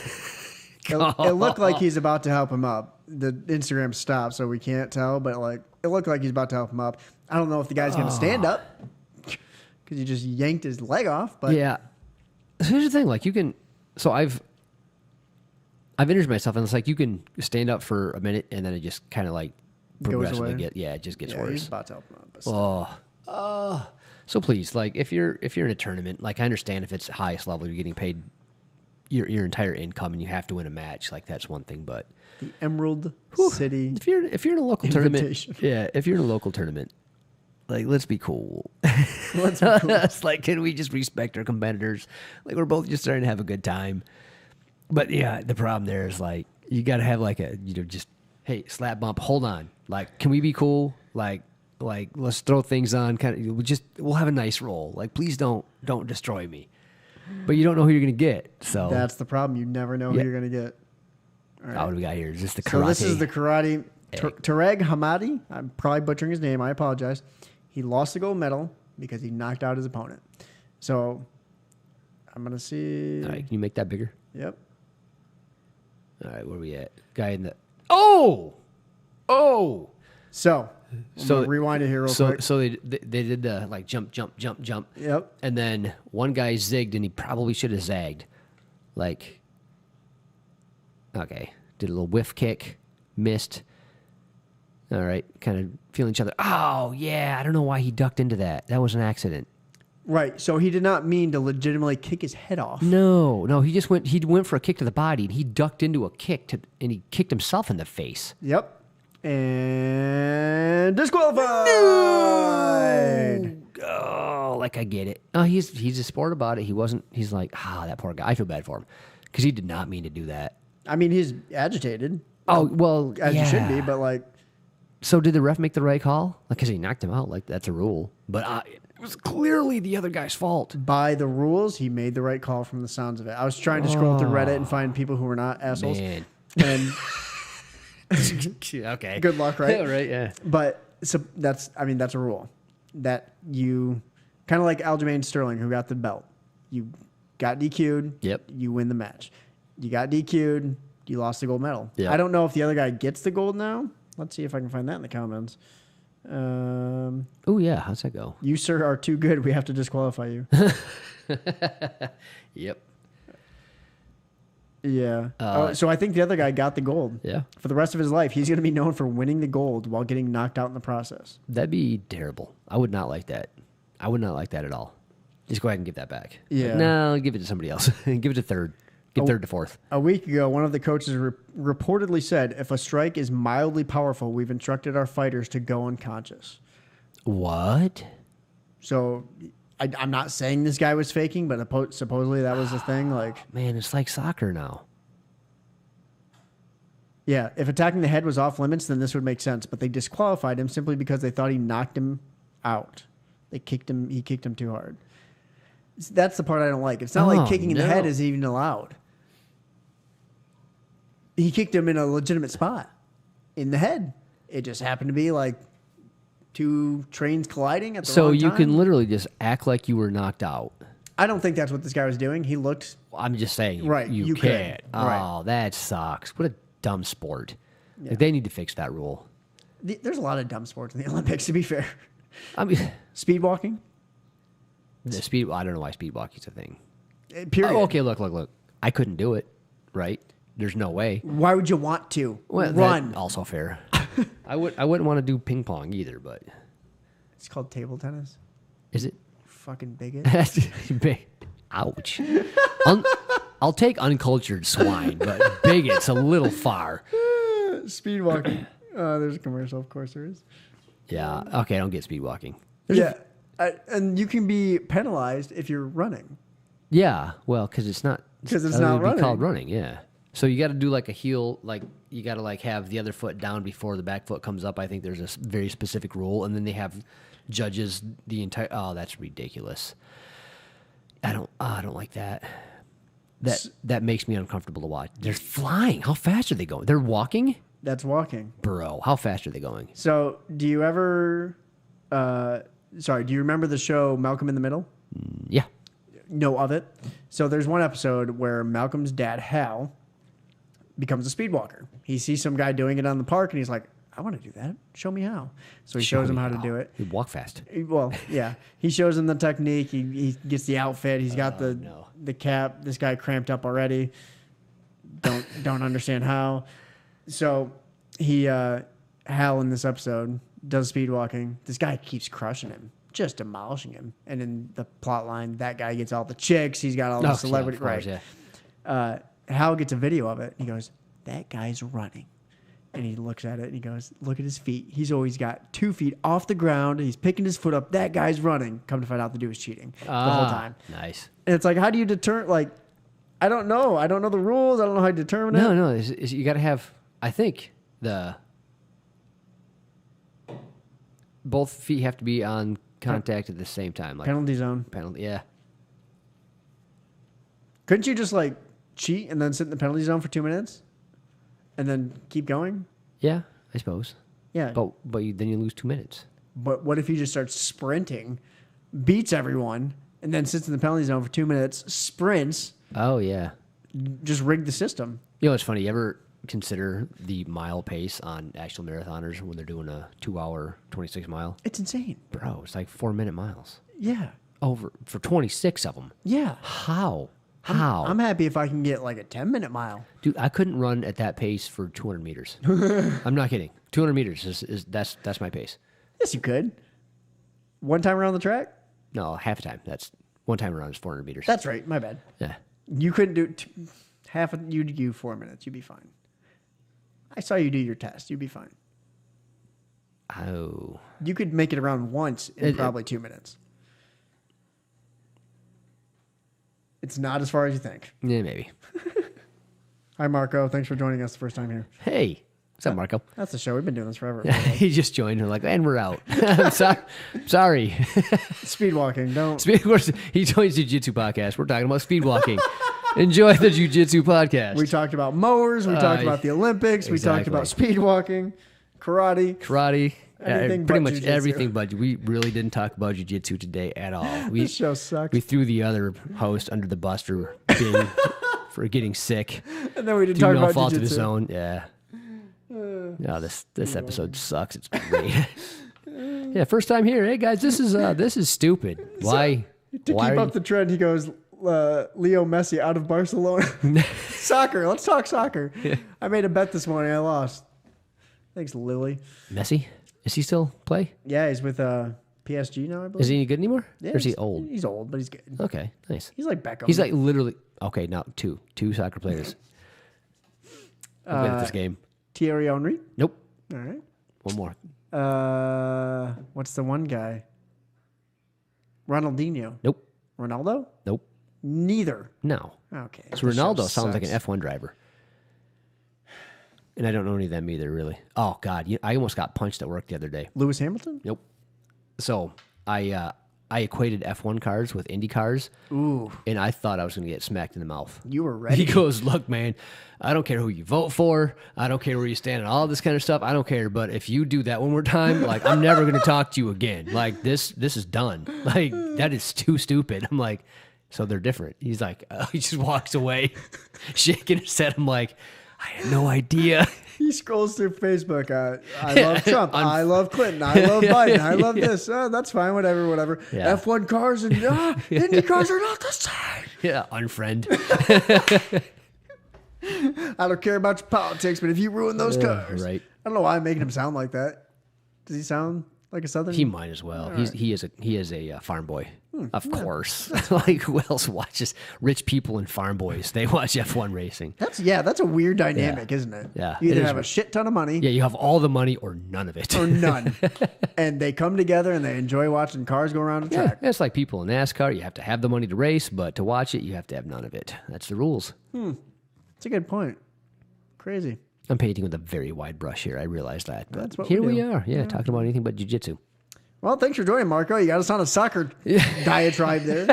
It looked like he's about to help him up. The Instagram stopped, so we can't tell. But like, it looked like he's about to help him up. I don't know if the guy's going to stand up because he just yanked his leg off. But Yeah. So here's the thing. Like, you can. So I've injured myself, and it's like you can stand up for a minute, and then it just kind of like progressively away. it just gets yeah, worse. he's about to help him up. But still. So please, like, if you're in a tournament, like, I understand if it's highest level, you're getting paid your entire income, and you have to win a match. Like, that's one thing, but The Emerald City. if you're in a local tournament, Invitation. yeah, if you're in a local tournament, like, let's be cool. Let's be cool. It's like, can we just respect our competitors? Like, we're both just starting to have a good time. But yeah, the problem there is, like, you got to have like a, just, hey, slap bump, hold on. Like, can we be cool? Like let's throw things on. We'll have a nice roll. Like, please don't destroy me. But you don't know who you're gonna get. So That's the problem. You never know who Yeah. you're going to get. All right. what do we got here? Is this the karate? So this is the karate. Tarek Hamadi. I'm probably butchering his name. I apologize. He lost the gold medal because he knocked out his opponent. So I'm going to see. All right, can you make that bigger? Yep. All right, where are we at? Guy in the oh. So, So rewind it here real quick. So they did the like jump. Yep. And then one guy zigged, and he probably should have zagged. Like, okay, did a little whiff kick, missed. All right, kind of feeling each other. Oh yeah, I don't know why he ducked into that. That was an accident. Right. So he did not mean to legitimately kick his head off. No, he just went. He went for a kick to the body, and he ducked into a kick and he kicked himself in the face. Yep. And disqualified. Oh, like I get it. Oh, he's a sport about it. He wasn't. He's like, that poor guy. I feel bad for him because he did not mean to do that. I mean, he's agitated. Oh well, As yeah. you should be, but like, So did the ref make the right call? Like, because he knocked him out. Like, that's a rule. But was clearly the other guy's fault. By the rules, he made the right call from the sounds of it. I was trying to scroll through Reddit and find people who were not assholes. Man. And Okay. good luck, right? Yeah, right, yeah. But so that's a rule that you kind of like Aljamain Sterling, who got the belt. You got DQ'd. Yep. You win the match. You got DQ'd. You lost the gold medal. Yep. I don't know if the other guy gets the gold now. Let's see if I can find that in the comments. Oh, yeah. How's that go? You, sir, are too good. We have to disqualify you. Yep. Yeah. So I think the other guy got the gold. Yeah. For the rest of his life, he's going to be known for winning the gold while getting knocked out in the process. That'd be terrible. I would not like that. I would not like that at all. Just go ahead and give that back. Yeah. No, give it to somebody else. Give it to third. Give third to fourth. A week ago, one of the coaches reportedly said, if a strike is mildly powerful, we've instructed our fighters to go unconscious. What? So I'm not saying this guy was faking, but supposedly that was the thing. Like, Man, it's like soccer now. yeah, if attacking the head was off limits, then this would make sense. But they disqualified him simply because they thought he knocked him out. They kicked him. He kicked him too hard. That's the part I don't like. It's not like kicking in the head is even allowed. He kicked him in a legitimate spot in the head. It just happened to be like two trains colliding at the So wrong you time. can literally just act like you were knocked out. I don't think that's what this guy was doing. He looked I'm just saying, Right, you you can't. could. Right. Oh, that sucks. What a dumb sport. Like, they need to fix that rule. there's a lot of dumb sports in the Olympics, to be fair. I mean, Speed walking, the speed. I don't know why speed walking's a thing. period. Oh, okay, look. I couldn't do it. Right? There's no way. Why would you want to Well, run? that also fair. I wouldn't want to do ping pong either, but It's called table tennis. is it? Fucking bigot. Ouch. I'll take uncultured swine, but bigot's a little far. Speed walking. There's a commercial, of course there is. Yeah. Okay, I don't get speed walking. And you can be penalized if you're running. Yeah. Well, because it's not. 'Cause it's that not would be running. called running. Yeah. So you got to do like a heel, like you got to like have the other foot down before the back foot comes up. I think there's a very specific rule, and then they have judges the entire. Oh, that's ridiculous. I don't like that. That makes me uncomfortable to watch. They're flying. How fast are they going? They're walking? That's walking. Bro, how fast are they going? So, do you ever? Do you remember the show Malcolm in the Middle? Yeah. Know of it. So there's one episode where Malcolm's dad, Hal, becomes a speed walker. He sees some guy doing it on the park, and he's like, I want to do that. Show me how. So he shows him how to do it. You walk fast. Well, yeah. He shows him the technique. He gets the outfit. He's got the cap. This guy cramped up already. Don't understand how. So he Hal in this episode does speed walking. This guy keeps crushing him, just demolishing him. And in the plot line, that guy gets all the chicks. He's got all the celebrity. Yeah, of course, right. yeah. Hal gets a video of it. And he goes, that guy's running. And he looks at it and he goes, look at his feet. He's always got 2 feet off the ground. He's picking his foot up. That guy's running. Come to find out the dude was cheating the whole time. Nice. And it's like, how do you deter? Like, I don't know. I don't know the rules. I don't know how to determine it. No. You got to have, I think, both feet have to be on contact at the same time. Like Penalty zone. penalty, yeah. Couldn't you just like cheat and then sit in the penalty zone for 2 minutes and then keep going? Yeah, I suppose. Yeah. But then you lose 2 minutes. But what if he just starts sprinting, beats everyone, and then sits in the penalty zone for 2 minutes, sprints, Oh, yeah. just rig the system? You know what's funny? You ever consider the mile pace on actual marathoners when they're doing a 2 hour, 26 mile? It's insane. Bro, it's like 4 minute miles. Yeah. Over for 26 of them. Yeah. How? I'm happy if I can get like a 10-minute mile. Dude, I couldn't run at that pace for 200 meters. I'm not kidding. 200 meters that's my pace. Yes, you could. One time around the track? No, half a time. That's one time around is 400 meters. That's right. My bad. Yeah. You couldn't do half of you do 4 minutes. You'd be fine. I saw you do your test. You'd be fine. Oh. You could make it around once in probably 2 minutes. It's not as far as you think. Yeah, maybe. Hi, Marco. Thanks for joining us the first time here. Hey, What's up, Marco? That's the show. We've been doing this forever. He just joined. We're like, and we're out. I'm sorry. Speed walking. Don't. He joins the Jiu-Jitsu podcast. We're talking about speed walking. Enjoy the Jiu-Jitsu podcast. We talked about mowers. We talked about the Olympics. We talked about speed walking, karate. Pretty much everything, but we really didn't talk about jiu-jitsu today at all. This show sucks. We threw the other host under the bus for getting sick. And then we didn't talk no about fault jiu-jitsu. of his own. Yeah. No, this episode sucks. It's great. Yeah, first time here. Hey guys, this is stupid. Why? To keep up the trend, he goes, Leo Messi out of Barcelona. Soccer. Let's talk soccer. Yeah. I made a bet this morning. I lost. Thanks, Lily. Messi? Is he still play? Yeah, he's with PSG now, I believe. Is he any good anymore? Yeah, or is he old? He's old, but he's good. Okay, nice. He's like Beckham. He's like literally... Okay, now two soccer players. I'm good at this game. Thierry Henry? Nope. All right. One more. What's the one guy? Ronaldinho? Nope. Ronaldo? Nope. Neither. No. Okay. So Ronaldo sounds like an F1 driver. And I don't know any of them either, really. Oh, God. I almost got punched at work the other day. Lewis Hamilton? Nope. So I equated F1 cars with Indy cars. Ooh. And I thought I was going to get smacked in the mouth. You were ready. He goes, look, man, I don't care who you vote for. I don't care where you stand and all this kind of stuff. I don't care. But if you do that one more time, like, I'm never going to talk to you again. Like, this is done. Like, that is too stupid. I'm like, so they're different. He's like, he just walks away, shaking his head. I'm like, I had no idea. He scrolls through Facebook. I love Trump. I love Clinton. I love Biden. I love this. That's fine. Whatever. Yeah. F1 cars and Indy cars are not the same. Yeah, unfriend. I don't care about your politics, but if you ruin those cars. Right. I don't know why I'm making him sound like that. Does he sound like a Southern? He might as well. He is a farm boy. Of course. Yeah. Like, who else watches rich people and farm boys? They watch F1 racing. That's a weird dynamic, isn't it? Yeah, You either it is have a shit ton of money. Yeah, you have all the money or none of it. Or none. And they come together and they enjoy watching cars go around the track. It's like people in NASCAR. You have to have the money to race, but to watch it, you have to have none of it. That's the rules. That's a good point. Crazy. I'm painting with a very wide brush here. I realize that. But That's what here we we do. are. Yeah, talking about anything but jiu-jitsu. Well, thanks for joining, Marco. You got us on a soccer diatribe there.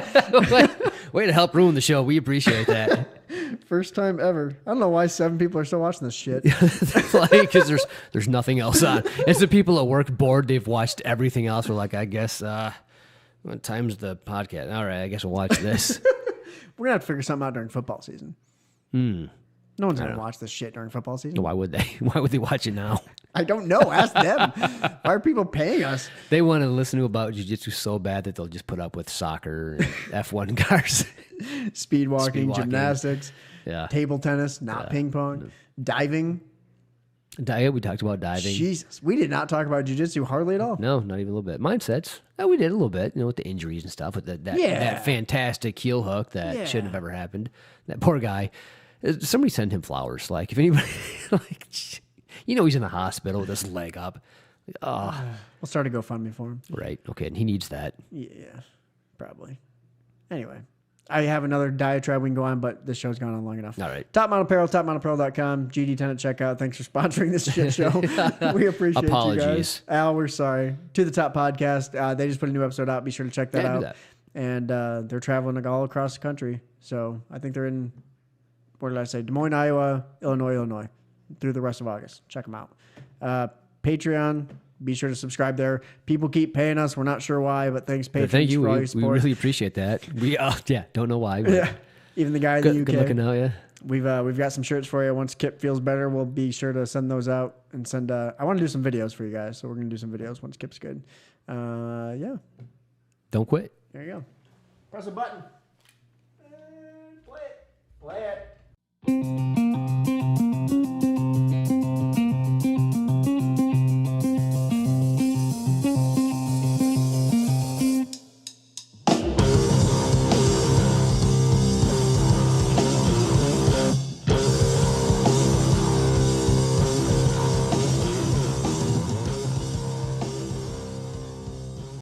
Way to help ruin the show. We appreciate that. First time ever. I don't know why 7 people are still watching this shit. Because there's nothing else on. It's the people at work bored. They've watched everything else. We're like, I guess, what time's the podcast? All right, I guess we'll watch this. We're going to have to figure something out during football season. No one's going to watch this shit during football season. Why would they? Why would they watch it now? I don't know. Ask them. Why are people paying us? They want to listen to about jiu-jitsu so bad that they'll just put up with soccer and F1 cars. Speed walking, gymnastics, table tennis, not ping pong, diving. We talked about diving. Jesus. We did not talk about jiu-jitsu hardly at all. No, not even a little bit. Mindsets. Oh, we did a little bit, with the injuries and stuff, with that fantastic heel hook that shouldn't have ever happened. That poor guy. Somebody send him flowers. Like, if anybody, he's in the hospital with his leg up. We'll start a GoFundMe for him. Right. Okay. And he needs that. Yeah, probably. Anyway, I have another diatribe we can go on, but this show's gone on long enough. All right. Top Model Apparel, topmodelapparel.com, GD Tenant checkout. Thanks for sponsoring this shit show. We appreciate you guys. Al, we're sorry. To the Top podcast. They just put a new episode out. Be sure to check that out. Do that. And they're traveling all across the country. So I think they're in, where did I say? Des Moines, Iowa, Illinois, through the rest of August. Check them out. Patreon. Be sure to subscribe there. People keep paying us. We're not sure why, but thanks, patrons, Thank you. for all your We support. really appreciate that. We don't know why. But Even the guy in the UK. Good looking out, yeah. We've got some shirts for you. Once Kip feels better, we'll be sure to send those out and send. I want to do some videos for you guys, so we're gonna do some videos once Kip's good. Yeah. Don't quit. There you go. Press a button. And play it.